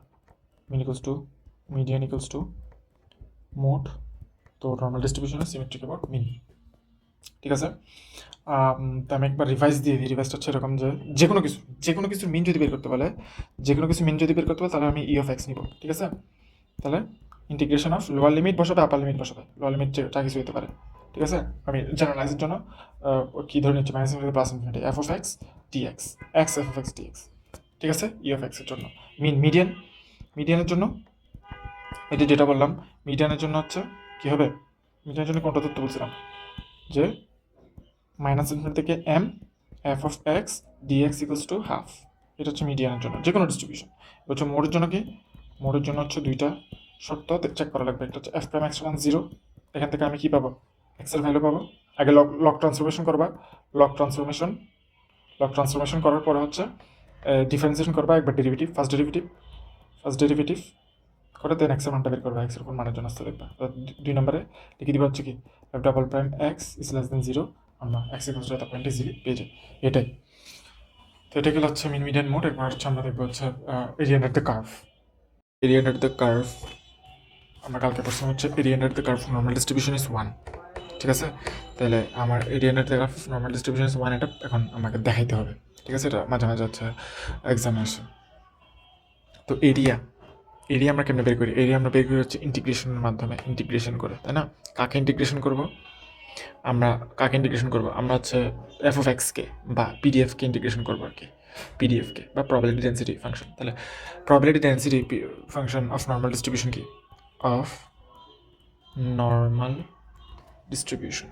mean equals to median equals to mode, তো normal distribution symmetric about mean. ঠিক আছে, তো আমি একবার রিভাইজ দিয়ে দিই। রিভাইজটা হচ্ছে এরকম যে যে কোনো কিছুর মিন যদি বের করতে পারে, তাহলে আমি ই অফ এক্স নিব। ঠিক আছে, তাহলে ইন্টিগ্রেশন অফ লোয়ার লিমিট বসাবে, আপার লিমিট বসাবে, লোয়ার লিমিট যা কিছু হতে পারে। ঠিক আছে, আমি জেনারেলাইজের জন্য কী ধরে নিচ্ছি? Minus infinity plus infinity, f of x dx, x f of x dx. ঠিক আছে, ই অফ এক্সের জন্য মিডিয়ানের জন্য এটি যেটা বললাম, মিডিয়ানের জন্য হচ্ছে কী হবে? মিডিয়ানের জন্য কোনটা ধরতে বলছিলাম যে মাইনাস ইনফিনিটি থেকে M f of x dx equals to half, এটা হচ্ছে মিডিয়ানের জন্য যে কোনো ডিস্ট্রিবিউশন। হচ্ছে মোডের জন্য কি? মোডের জন্য হচ্ছে দুইটা শর্ত চেক করা লাগবে, একটা হচ্ছে এফ প্রাইম এক্স সমান 0, এখান থেকে আমি কী পাবো? এক্সের ভ্যালু পাবো। আগে লক ট্রান্সফরমেশন করবা, লক ট্রান্সফরমেশন করার পরে হচ্ছে ডিফারেন্সিয়েশন করবা, একবার ফার্স্ট ডেরিভেটিভ করে দেন এক্সের মানটা বের করবা, এক্সের কোন মানের জন্য আসতে দেখবা। 2 নম্বরে লিখে দিবা হচ্ছে কি F double prime x is less দেন 0, আমরা x equals two point easily পেয়ে যাই। এটাই তো, এটা গেলে হচ্ছে মিডিয়ান মোড। একবার হচ্ছে আমরা দেখবো হচ্ছে এরিয়া আন্ডার দ্য কার্ভ, আমরা কালকে প্রশ্ন হচ্ছে area under the curve normal distribution is 1। ঠিক আছে, তাহলে আমার area under the curve normal distribution is 1, এটা এখন আমাকে দেখাইতে হবে। ঠিক আছে, এটা মাঝে মাঝে হচ্ছে এক্সামে আসে। তো এরিয়া আমরা কেমনে বের করি? এরিয়া আমরা বের করি হচ্ছে ইন্টিগ্রেশনের মাধ্যমে, ইন্টিগ্রেশন করে, তাই না? কাকে ইন্টিগ্রেশন করবো? আমরা কাকে ইন্টিগ্রেশন করবো? আমরা হচ্ছে এফ অফ এক্সকে বা পিডিএফকে ইন্টিগ্রেশন করবো আর কি, পিডিএফকে বা প্রবাবিলিটি ডেন্সিটি ফাংশন। তাহলে probability density function of normal distribution কি? Of normal distribution,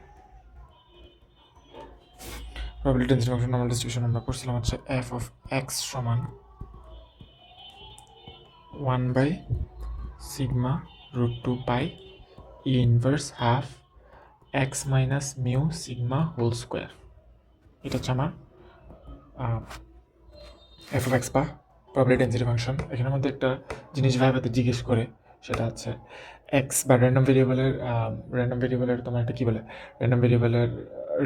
probability density function normal distribution আমরা করছিলাম হচ্ছে এফ অফ এক্স সমান 1/σ√2 pi E inverse half x minus mu sigma whole square. এটা হচ্ছে আমার এফ অফ এক্স বা প্রবাবিলিটি ডেন্সিটি ফাংশন। এখানের মধ্যে একটা জিনিস ভাইভাতে জিজ্ঞেস করে, সেটা হচ্ছে এক্স বা র্যান্ডম ভেরিয়েবলের তোমার একটা কী বলে, র্যান্ডম ভেরিয়েবলের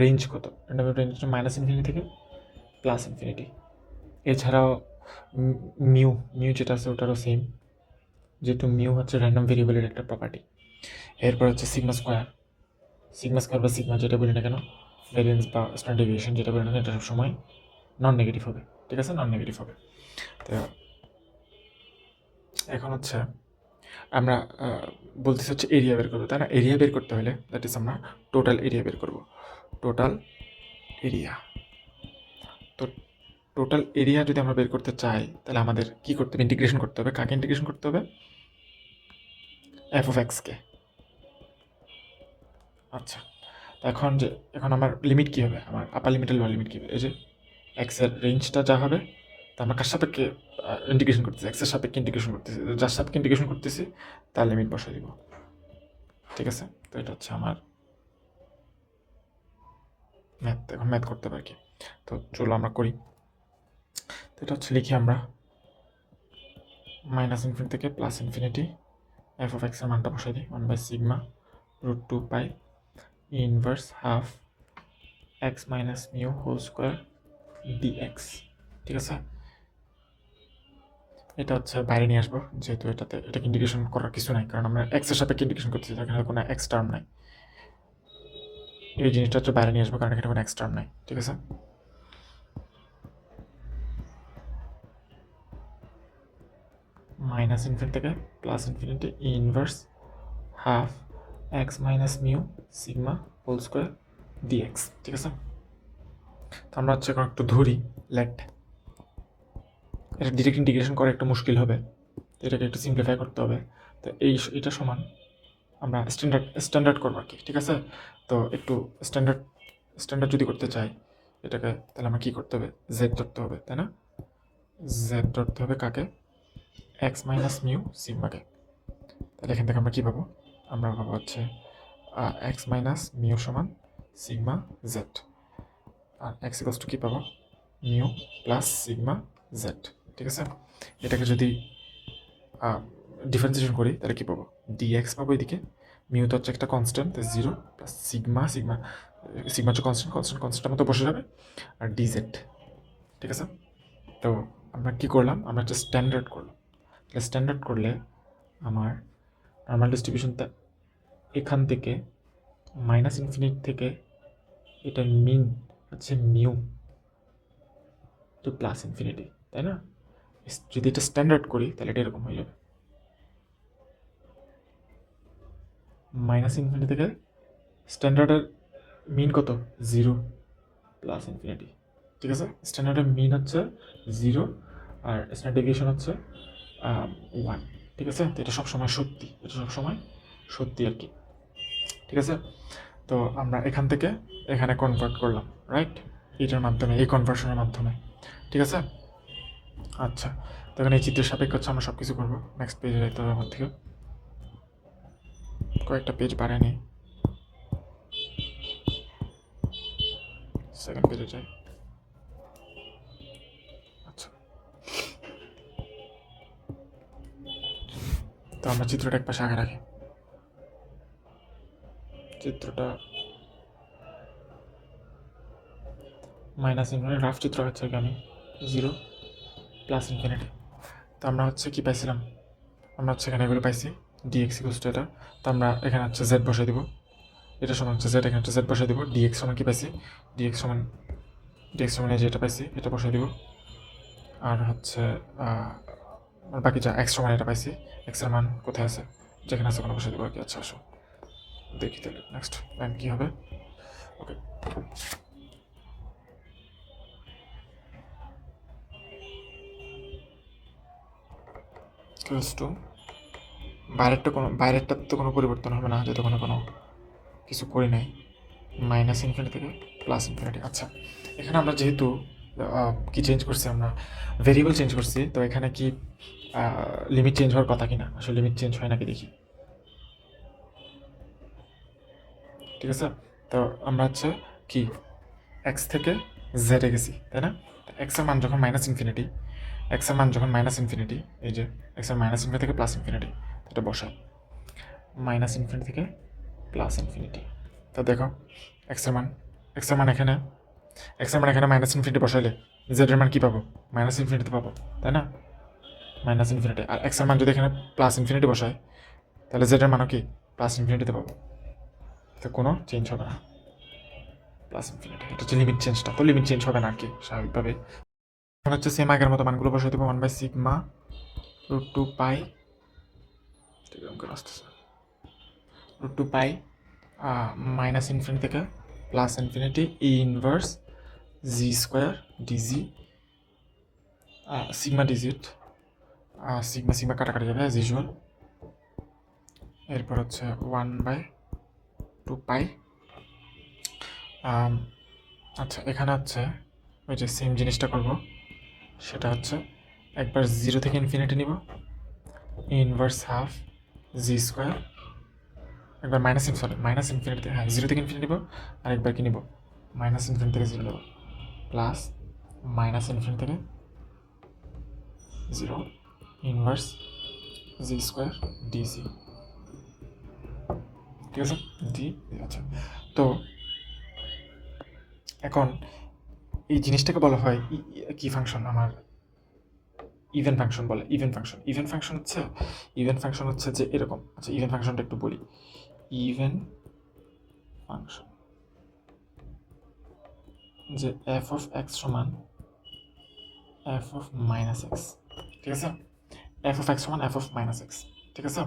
রেঞ্জ কত? র্যান্ডম রেঞ্জ -ইনফিনিটি থেকে +ইনফিনিটি। এছাড়াও মিউ যেটা আছে ওটারও সেম, যেহেতু মিউ হচ্ছে র্যান্ডম ভেরিয়েবলের একটা প্রপার্টি। এরপর হচ্ছে সিগমা স্কোয়ার বা সিগমা যেটা বলি না কেন, ভ্যারিয়েন্স বা স্ট্যান্ডার্ড ডেভিয়েশন যেটা বলি না কেন, এটা সবসময় নন নেগেটিভ হবে, ঠিক আছে, নন নেগেটিভ হবে। তো এখন হচ্ছে আমরা বলতেছি হচ্ছে এরিয়া বের করবো, তাই না? এরিয়া বের করতে হলে দ্যাট ইজ আমরা টোটাল এরিয়া বের করবো, টোটাল এরিয়া। তো টোটাল এরিয়া যদি আমরা বের করতে চাই তাহলে আমাদের কী করতে হবে? ইন্টিগ্রেশন করতে হবে। কাকে ইন্টিগ্রেশন করতে হবে? এফ অফ এক্সকে। আচ্ছা, তো এখন আমার লিমিট কী হবে? আমার আপার লিমিটের লোয়ার লিমিট কী হবে? এই যে এক্সের রেঞ্জটা যা হবে, তা আমরা কার সাপেক্ষে ইন্টিগ্রেশন করতেছি? এক্সের সাপেক্ষে ইন্টিগ্রেশন করতেছি। যার সাপেক্ষে ইন্টিগ্রেশন করতেছি তার লিমিট বসাই দিব, ঠিক আছে? তো এটা হচ্ছে আমার ম্যাথ। এখন ম্যাথ করতে হবে আর কি। তো চলো আমরা করি। তো এটা হচ্ছে লিখি আমরা -ইনফিনিটি থেকে +ইনফিনিটি এফ অফ এক্সের মানটা বসাই দিই 1/σ√2 pi inverse half x minus mu whole square dx, ঠিক আছে? এটা হচ্ছে বাইরে নিয়ে আসবো, যেহেতু এটাকে ইন্টিগ্রেশন করার কিছু নাই, কারণ আমরা এক্সের সাপেক্ষে ইন্টিগ্রেশন করতেছি, এখানে কোনো এক্স টার্ম নাই। এই জিনিসটা হচ্ছে বাইরে নিয়ে আসবো, কারণ এখানে কোনো এক্স টার্ম নাই, ঠিক আছে? -ইনফিনিটি থেকে +plus infinity inverse half x minus mu sigma whole square dx, ঠিক আছে? তো আমরা হচ্ছে এখন একটু ধরি লেট, এটা ডিরেক্ট ইন্টিগ্রেশন করা একটু মুশকিল হবে, এটাকে একটু সিম্পলিফাই করতে হবে। তো এটা সমান আমরা স্ট্যান্ডার্ড করবো আর কি, ঠিক আছে? তো একটু স্ট্যান্ডার্ড যদি করতে চাই এটাকে, তাহলে আমরা কী করতে হবে? জেড ধরতে হবে, তাই না? জেড ধরতে হবে কাকে? এক্স মাইনাস মিউ সিগমাকে। তাহলে এখান থেকে আমরা কী পাবো? আমরা পাবো হচ্ছে এক্স মাইনাস মিউ সমান সিগমা জেড, আর এক্স ইকলস টু কী পাবো? মিউ প্লাস সিগমা জেড, ঠিক আছে? এটাকে যদি ডিফারেন্সিয়েশন করি তাহলে কী পাবো? ডিএক্স পাবো এদিকে, মিউ তো হচ্ছে একটা কনস্ট্যান্ট, 0 প্লাস সিগমা হচ্ছে কনস্ট্যান্টের মতো বসে যাবে, আর ডিজেড, ঠিক আছে? তো আমরা কী করলাম? আমরা একটা স্ট্যান্ডার্ড করলাম। তাহলে স্ট্যান্ডার্ড করলে আমার নর্মাল ডিস্ট্রিবিউশনটা এখান থেকে -ইনফিনিটি থেকে এটার মিন হচ্ছে মিউ টু +ইনফিনিটি, তাই না? যদি এটা স্ট্যান্ডার্ড করি তাহলে এটা এরকম হয়ে যাবে, -ইনফিনিটি থেকে স্ট্যান্ডার্ডের মিন কত? 0 +ইনফিনিটি, ঠিক আছে? স্ট্যান্ডার্ডের মিন হচ্ছে 0 আর স্ট্যান্ডার্ড ডেভিয়েশন হচ্ছে 1, ঠিক আছে? তো এটা সবসময় সত্যি, আর কি, ঠিক আছে? তো আমরা এখান থেকে এখানে কনভার্ট করলাম, রাইট? এটার মাধ্যমে, এই কনভার্সনের মাধ্যমে, ঠিক আছে? আচ্ছা, তো এখানে এই চিত্রের সাপেক্ষে হচ্ছে আমরা সব কিছু করবো। নেক্সট পেজে যাইতে হবে আমার থেকে, কয়েকটা পেজ বাড়ায় নিই, সেকেন্ড পেজে যাই। আচ্ছা, তো আমরা চিত্রটা এক পাশে আগে রাখি। চিত্রটা -ইনফিনিটি রাফ চিত্র হচ্ছে আমি 0 +ইনফিনিটি। তো আমরা হচ্ছে কী পাইছিলাম? আমরা হচ্ছে এখানে এগুলো পাইছি, ডিএক্স ইকুয়ালস টু এটা। তো আমরা এখানে হচ্ছে জেড বসাই দিব, এটা সমান হচ্ছে জেড, এখানে হচ্ছে জেড বসাই দিব। ডিএক্স সমান কী পাইছি? ডিএক্স সমান এই যে এটা পাইছি, এটা বসাই দিব। আর হচ্ছে বাকি যা এক্স সমান এটা পাইছি, এক্সের মান কোথায় আছে? যেখানে আছে ওখানে বসাই দিব আর কি। আচ্ছা, আসো দেখি তাহলে নেক্সট লাইন কী হবে। ওকে, ইকুয়ালস টু বাইরেরটার তো কোনো পরিবর্তন হবে না, যতক্ষণ কোনো কিছু করি নাই, মাইনাস ইনফিনিটি থেকে প্লাস ইনফিনিটি। আচ্ছা, এখানে আমরা যেহেতু কি চেঞ্জ করছি, আমরা ভেরিয়েবল চেঞ্জ করছি, তো এখানে কি লিমিট চেঞ্জ হওয়ার কথা কিনা, আসলে লিমিট চেঞ্জ হয় নাকি দেখি। ঠিক আছে, তো আমরা হচ্ছে কি এক্স থেকে জেডে গেছি, তাই না? এক্সের মান যখন মাইনাস ইনফিনিটি, এক্সের মান যখন মাইনাস ইনফিনিটি, এই যে এক্সের মাইনাস ইনফিনিটি থেকে প্লাস ইনফিনিটি, এটা বসাই মাইনাস ইনফিনিটি থেকে প্লাস ইনফিনিটি। তো দেখো এক্সের মান এখানে মাইনাস ইনফিনিটি বসাইলে জেডের মান কী পাবো? মাইনাস ইনফিনিটি পাবো, তাই না? Minus infinity. আর এক্সের মান যদি এখানে প্লাস ইনফিনিটি বসায়, তাহলে জেডের মানও কি প্লাস ইনফিনিটিতে পাবো, তো কোনো চেঞ্জ হবে না, প্লাস ইনফিনিটি। এটা হচ্ছে লিমিট চেঞ্জটা, তো লিমিট চেঞ্জ হবে না আর কি স্বাভাবিকভাবে। এখন হচ্ছে সেম আগের মতো মানগুলো বসাই দেবো, 1/σ √2π, আসতেছে √2π মাইনাস ইনফিনিটি থেকে plus infinity E inverse Z square D Z, sigma digit, sigma কাটাকাটি যাবে অ্যাজ ইউজুয়াল। এরপর হচ্ছে 1/2π। আচ্ছা, এখানে হচ্ছে ওই যে সেম জিনিসটা করব, সেটা হচ্ছে একবার 0 থেকে ইনফিনিটি নিব, ইনভার্স হাফ জি স্কোয়ার, একবার মাইনাস ইনফিনিটি, হ্যাঁ 0 থেকে ইনফিনিটি নিব, আর একবার কি নিব, মাইনাস ইনফিনিটি থেকে 0 নেব, প্লাস মাইনাস ইনফিনিটি থেকে 0 ইনভার্স জি স্কোয়ার ডিসি। ঠিক আছে, ডি। আচ্ছা, তো এখন এই জিনিসটাকে বলা হয় কি ফাংশন, আমার ইভেন ফাংশন বলে। ইভেন ফাংশন হচ্ছে যে এরকম। আচ্ছা, ইভেন ফাংশনটা একটু বলি। ইভেন ফাংশন যে এফ অফ এক্স সমান এফ অফ মাইনাস এক্স, ঠিক আছে? এফ অফ এক্স সমান এফ অফ মাইনাস এক্স, ঠিক আছে?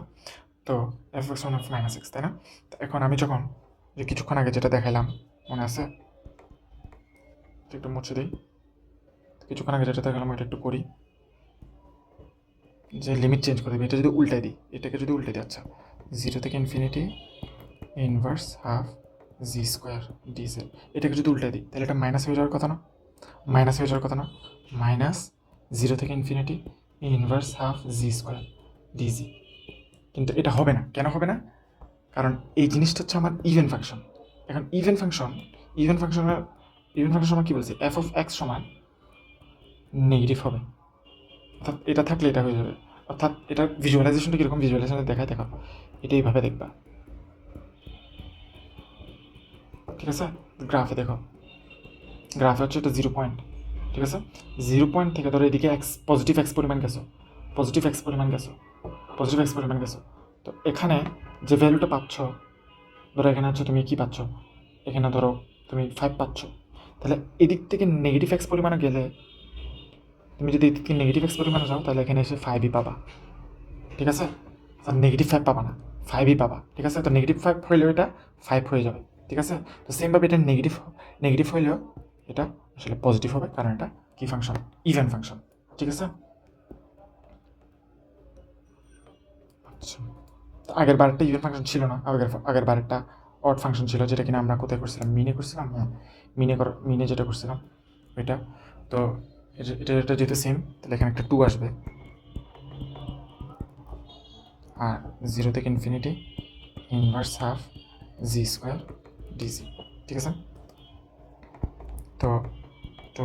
তো এফ অফ সমান এফ মাইনাস এক্স, তাই না? তো এখন আমি যখন যে কিছুক্ষণ আগে যেটা দেখাইলাম, মনে আছে? একটু মুছে দিই। কিছুক্ষণ আগে যেটা দেখালাম এটা একটু করি, যে লিমিট চেঞ্জ করে দেবে। এটা যদি উল্টাই দিই, এটাকে যদি উল্টে দিই, আচ্ছা 0 থেকে plus infinity inverse half G square diesel, এটাকে যদি উল্টে দিই তাহলে এটা মাইনাস হয়ে যাওয়ার কথা না? মাইনাস 0 থেকে ইনফিনিটি ইনভার্স হাফ জি স্কোয়ার ডিজি। কিন্তু এটা হবে না, কেন হবে না? কারণ এই জিনিসটা হচ্ছে আমার ইভেন ফাংশন। এখন ইভেন ফাংশনের আমরা কী বলছি, এফ অফ এক্স সমান নেগেটিভ হবে, অর্থাৎ এটা থাকলে এটা হয়ে যাবে। অর্থাৎ এটার ভিজুয়ালাইজেশনটা কীরকম, ভিজুয়ালাইজেশনটা দেখো, এটা এইভাবে দেখবা, ঠিক আছে? গ্রাফে দেখো, গ্রাফে হচ্ছে এটা 0 পয়েন্ট, ঠিক আছে? 0 পয়েন্ট থেকে ধরো এদিকে পজিটিভ এক্স পরিমাণ গেছো, তো এখানে যে ভ্যালুটা পাচ্ছ, ধরো এখানে হচ্ছে তুমি কী পাচ্ছ, এখানে ধরো তুমি 5 পাচ্ছ, তাহলে এদিক থেকে নেগেটিভ এক্স পরিমাণে গেলে, তুমি যদি এদিক থেকে নেগেটিভ এক্স পরিমাণে যাও, তাহলে এখানে এসে 5ই পাবা, ঠিক আছে? আর নেগেটিভ 5 পাবা না, 5ই পাবা, ঠিক আছে? তো নেগেটিভ 5 হইলেও এটা 5 হয়ে যাবে, ঠিক আছে? তো সেমভাবে এটা নেগেটিভ হইলেও এটা আসলে পজিটিভ হবে, কারণ এটা কি ফাংশন, ইভেন ফাংশন, ঠিক আছে? আচ্ছা, আগের বারেরটা ইভেন ফাংশন ছিল না, আগের বারেরটা অড ফাংশন ছিল, যেটা কিনা আমরা কোথায় করছিলাম, মিনে করছিলাম। হ্যাঁ, মিনে যেটা করছিলাম ওইটা। তো এটা যেহেতু সেম, তাহলে এখানে একটা 2 আসবে, আর 0 থেকে ইনফিনিটি ইনভার্স হাফ জি স্কোয়ার ডিজি, ঠিক আছে? তো তো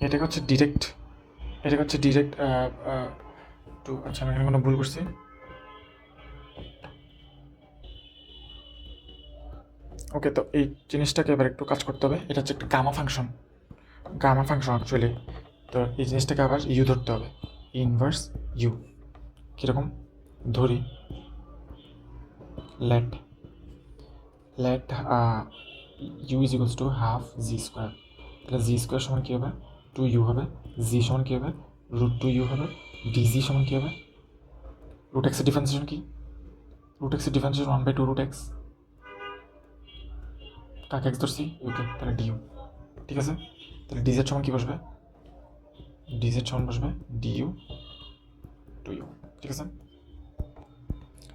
এটাকে হচ্ছে ডিরেক্ট টু। আচ্ছা, আমি এখানে কোনো ভুল করছি? ওকে, তো এই জিনিসটাকে এবার একটু কাজ করতে হবে। এটা হচ্ছে একটা গামা ফাংশন অ্যাকচুয়ালি। তো এই জিনিসটাকে আবার ইউ ধরতে হবে, ইনভার্স ইউ। কীরকম ধরি, let u is equals to half G square, তাহলে জি স্কোয়ার সমান কী হবে, 2u হবে, জি সমান কী হবে, √2u হবে, ডিজি সমান কী হবে, √x এর ডিফারেন্সিয়েশন কি, √x এর ডিফারেন্সিয়েশন 1/2 √x, কাকে এক্স ধরছি, ইউকে, তাহলে ডিইউ। ঠিক আছে, তাহলে ডিজেড সমান কি বসবে, ডিজেড সমান বসবে ডিইউ টু ইউ। ঠিক আছে,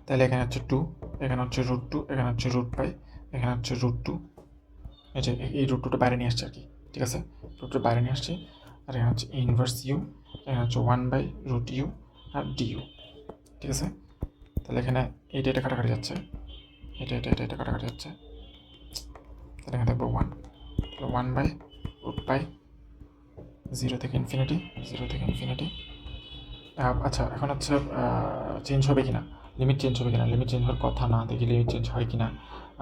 তাহলে এখানে হচ্ছে 2, এখানে হচ্ছে √2, এখানে হচ্ছে √পাই, এখানে হচ্ছে √2। এই যে এই √2টা বাইরে নিয়ে আসছে আর কি। ঠিক আছে, √2 বাইরে নিয়ে আসছি। আর এখানে হচ্ছে ইনভার্স ইউ, এখানে হচ্ছে 1/√u আর ডিইউ। ঠিক আছে, তাহলে এখানে এটা কাটাকাটি যাচ্ছে, এটা কাটাকাটি যাচ্ছে, তাহলে এখানে থাকবে 1, তাহলে 1/√পাই 0 থেকে ইনফিনিটি, 0 থেকে ইনফিনিটি। আচ্ছা, এখন হচ্ছে চেঞ্জ হবে কিনা, লিমিট চেঞ্জ হবে কিনা, লিমিট চেঞ্জ হওয়ার কথা না, দেখি লিমিট চেঞ্জ হয় কিনা।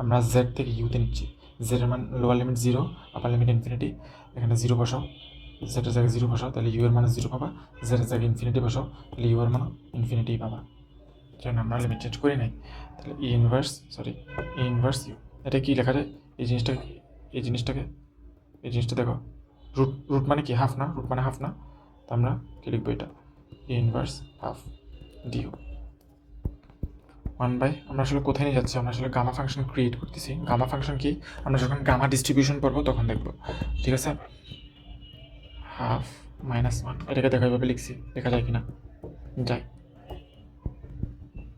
আমরা জেড থেকে ইউতে নিচ্ছি, জেডের মান লোয়ার লিমিট 0, আপার লিমিট ইনফিনিটি। এখানে 0 বসাও, জেডের জায়গায় 0 বসাও, তাহলে ইউ এর মান 0 পাবা। জেডের জায়গায় ইনফিনিটি বসাও, তাহলে ইউ এর মান ইনফিনিটি পাবা। যেন আমরা লিমিট চেঞ্জ করি নাই, তাহলে ই ইনভার্স ইউ। এটা কি লেখা যায়, এই জিনিসটা দেখো, রুট মানে কি, হাফ না, রুট মানে হাফ না, তো আমরা কি লিখবো, এটা ইনভার্স হাফ ডিউ 1 বাই, আমরা আসলে কোথায় নিয়ে যাচ্ছি, আমরা আসলে গামা ফাংশন ক্রিয়েট করতেছি। গামা ফাংশন কি, আমরা যখন গামা ডিস্ট্রিবিউশন পড়বো তখন দেখবো। ঠিক আছে, হাফ -1, এটাকে দেখো এভাবে লিখছি, লেখা যায় কিনা, যায়।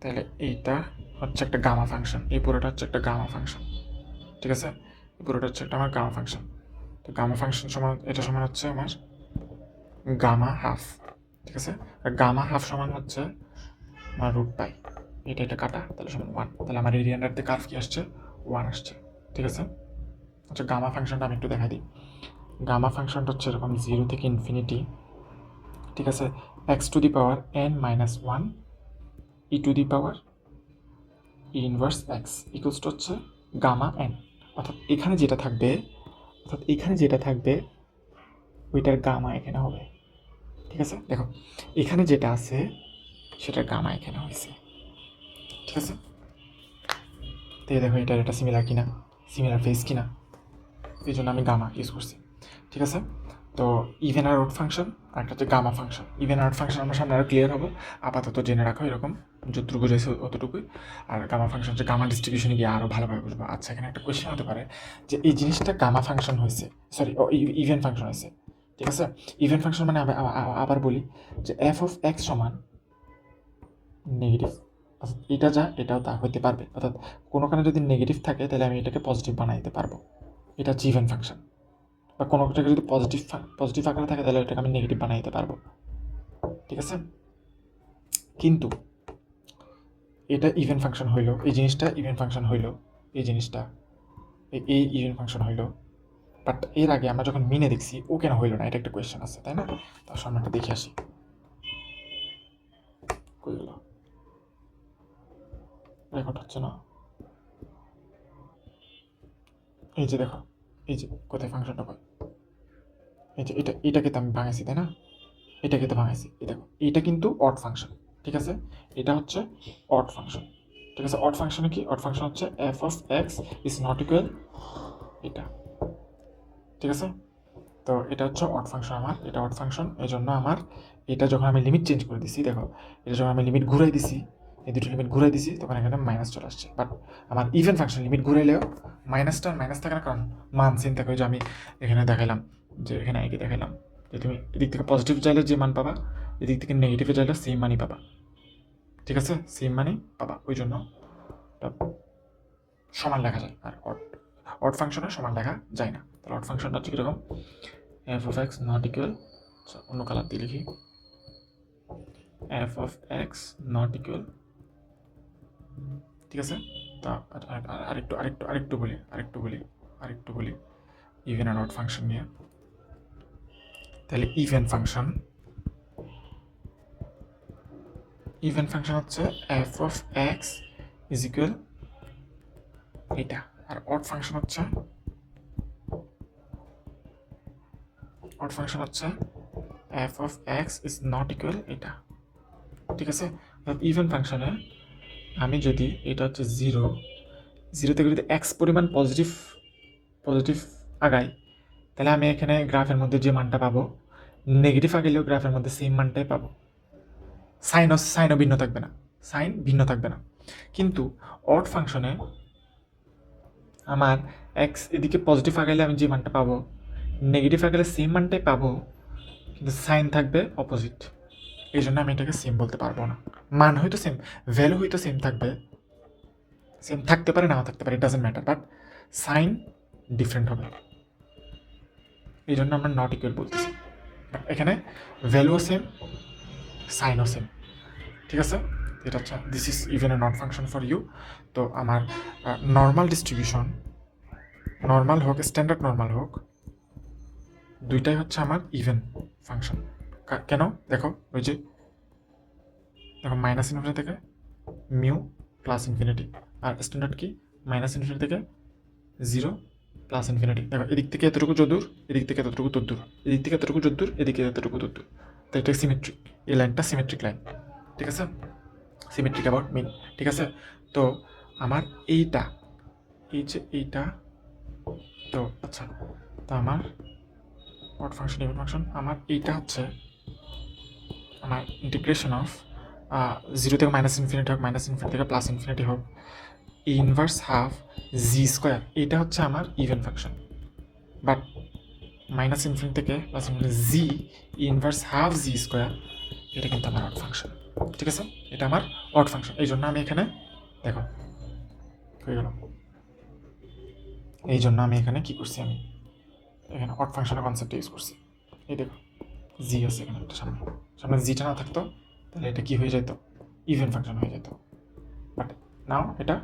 তাহলে এইটা হচ্ছে একটা গামা ফাংশন, এই পুরোটা হচ্ছে একটা গামা ফাংশন। ঠিক আছে, এই পুরোটা হচ্ছে একটা আমার গামা ফাংশন। তো গামা ফাংশন সমান, এটা সমান হচ্ছে আমার গামা হাফ। ঠিক আছে, আর গামা হাফ সমান হচ্ছে আমার √পাই, এটা কাটা, তাহলে সমান 1, তাহলে আমার এরিয়া আন্ডার দিয়ে কার্ভ কি আসছে, 1 আসছে। ঠিক আছে, আচ্ছা গামা ফাংশনটা আমি একটু দেখাই দিই। গামা ফাংশনটা হচ্ছে এরকম 0 থেকে ইনফিনিটি। ঠিক আছে, x⁻n−1 e inverse x equals to হচ্ছে গামা n। অর্থাৎ এখানে যেটা থাকবে ওইটার গামা এখানে হবে। ঠিক আছে, দেখো এখানে যেটা আছে সেটার গামা এখানে হয়েছে। ঠিক আছে, তো দেখো এটা সিমিলার কিনা, সিমিলার ফেস কিনা, এই জন্য আমি গামা ইউজ করছি। ঠিক আছে, তো ইভেন আর অড ফাংশন আর একটা হচ্ছে গামা ফাংশন। ইভেন আর অড ফাংশন আমরা সামনে আরও ক্লিয়ার হবো, আপাতত জেনে রাখো এরকম যতটুকু রয়েছে অতটুকুই। আর গামা ফাংশন হচ্ছে গামা ডিস্ট্রিবিউশনে গিয়ে আরও ভালোভাবে বুঝবো। আচ্ছা, এখানে একটা কোয়েশ্চেন হতে পারে যে এই জিনিসটা গামা ফাংশন হয়েছে, সরি ইভেন ফাংশন হয়েছে। ঠিক আছে, ইভেন ফাংশন মানে আবার বলি যে f(x) সমান নেগেটিভ, অর্থাৎ এটা যা এটাও তা হতে পারবে। অর্থাৎ কোনোখানে যদি নেগেটিভ থাকে তাহলে আমি এটাকে পজিটিভ বানাই দিতে পারবো, এটা হচ্ছে ইভেন ফাংশন। বা কোনোটাকে যদি পজিটিভ আকারে থাকে তাহলে এটাকে আমি নেগেটিভ বানিয়ে দিতে পারবো। ঠিক আছে, কিন্তু এটা ইভেন ফাংশন হইলো, এই জিনিসটা ইভেন ফাংশন হইলো, এই জিনিসটা এই ইভেন ফাংশন হইলো, বাট এর আগে আমরা যখন মিনে দেখছি ও কেন হইলো না, এটা একটা কোয়েশ্চেন আছে, তাই না? তার সামনে একটা দেখে আসি, কই গেল, রেকর্ড হচ্ছে না। এই যে দেখো, এই যে কোথায় ফাংশনটা পাই, এই যে এটাকে তো আমি ভাঙাইছি, তাই না? এটাকে তো ভাঙাইছি, এই দেখো এটা কিন্তু অড ফাংশন। ঠিক আছে, এটা হচ্ছে অড ফাংশন। ঠিক আছে, অড ফাংশনে কি, অড ফাংশন হচ্ছে f(x) ইজ নট ইকুয়াল এটা। ঠিক আছে, তো এটা হচ্ছে অড ফাংশন আমার, এটা অড ফাংশন, এই জন্য আমার এটা যখন আমি লিমিট চেঞ্জ করে দিছি, দেখো এটা যখন আমি লিমিট ঘুরাই দিছি, এই দুটো লিমিট ঘুরাই দিছি, তখন এখানে মাইনাস চলে আসছে। বাট আমার ইভেন ফাংশন লিমিট ঘুরাইলেও মাইনাস থাকে না, কারণ মান সেম থাকে। ওই যে আমি এখানে দেখাইলাম, যে এখানে একে দেখাইলাম যে তুমি এদিক থেকে পজিটিভ চাইলে যে মান পাবা, এদিক থেকে নেগেটিভে চাইলে সেম মানই পাবা। ঠিক আছে, সেম মানই পাবা, ওই জন্য সমান লেখা যায়। আর অড ফাংশনে সমান লেখা যায় না। তাহলে অড ফাংশনটা হচ্ছে কীরকম, f(x) নট ইকুয়াল, অন্য কালার দিয়ে লিখি, f(x) নট ইকুয়াল। ঠিক আছে, তা আরেকটু বলি ইভেন আর অড ফাংশন নিয়ে। তাহলে ইভেন ফাংশন হচ্ছে f(x) ইজ ইকুয়াল এটা, আর অড ফাংশন হচ্ছে f(x) ইজ নট ইকুয়াল এটা। ঠিক আছে, ইভেন ফাংশনে আমি যদি এটা হচ্ছে 0 থেকে যদি x পরিমাণ পজিটিভ আগাই, তাহলে আমি এখানে গ্রাফের মধ্যে যে মানটা পাবো, নেগেটিভ আগাইলেও গ্রাফের মধ্যে সেম মানটাই পাবো। সাইনও ভিন্ন থাকবে না, কিন্তু অড ফাংশনে আমার এক্স এদিকে পজিটিভ আগাইলে আমি যে মানটা পাবো, নেগেটিভ আগাইলে সেম মানটাই পাবো, কিন্তু সাইন থাকবে অপোজিট। এই জন্য আমি এটাকে সেম বলতে পারবো না। মান হয়তো সেম, ভ্যালু হয়তো সেম থাকবে, সেম থাকতে পারে নাও থাকতে পারে, it doesn't matter, but sign different হবে। এই জন্য আমরা নট ইকুয়াল বলতেছি। বাট এখানে ভ্যালুও সেম, সাইনও সেম, ঠিক আছে। এটা হচ্ছে this is even a not function for u. তো আমার নর্মাল ডিস্ট্রিবিউশন, নর্মাল হোক স্ট্যান্ডার্ড নর্মাল হোক, দুইটাই হচ্ছে আমার ইভেন ফাংশন। কেন দেখো, ওই যে দেখো মাইনাস ইনফিনিটি থেকে মিউ প্লাস ইনফিনিটি, আর স্ট্যান্ডার্ড কি মাইনাস ইনফিনিটি থেকে 0 প্লাস ইনফিনিটি। দেখো এদিক থেকে এতটুকু যদূর, এদিক থেকে এতটুকু তদ্দূর, এদিক থেকে এতটুকু যদ্দূর, এদিকে এতটুকু তদ্দূর। তো এটা সিমেট্রিক, এই লাইনটা সিমেট্রিক লাইন, ঠিক আছে, সিমেট্রিক অ্যাবাউট মিন, ঠিক আছে। তো আমার এইটা, এই যে এইটা, তো আচ্ছা, তো আমার অড ফাংশন ইভেন ফাংশন, আমার এইটা হচ্ছে আমার ইন্টিগ্রেশন অফ 0 থেকে মাইনাস ইনফিনিটি হোক, মাইনাস ইনফিনিটি থেকে প্লাস ইনফিনিটি হোক, ইনভার্স হাফ জি স্কোয়ার, এটা হচ্ছে আমার even function. But minus infinity থেকে plus infinity Z inverse half জি স্কোয়ার, এটা কিন্তু আমার অড ফাংশন, ঠিক আছে, এটা আমার অড ফাংশন। এই জন্য আমি এখানে দেখো হয়ে গেল, এই জন্য আমি এখানে কী করছি, আমি এখানে অড ফাংশনের কনসেপ্ট ইউজ করছি। এই দেখো জি আছে এখানে একটা, সামনে সামনে জিটা না থাকতো তাহলে এটা কি হয়ে যেত, ইভেন ফাংশন হয়ে যেত। বাট নাও এটা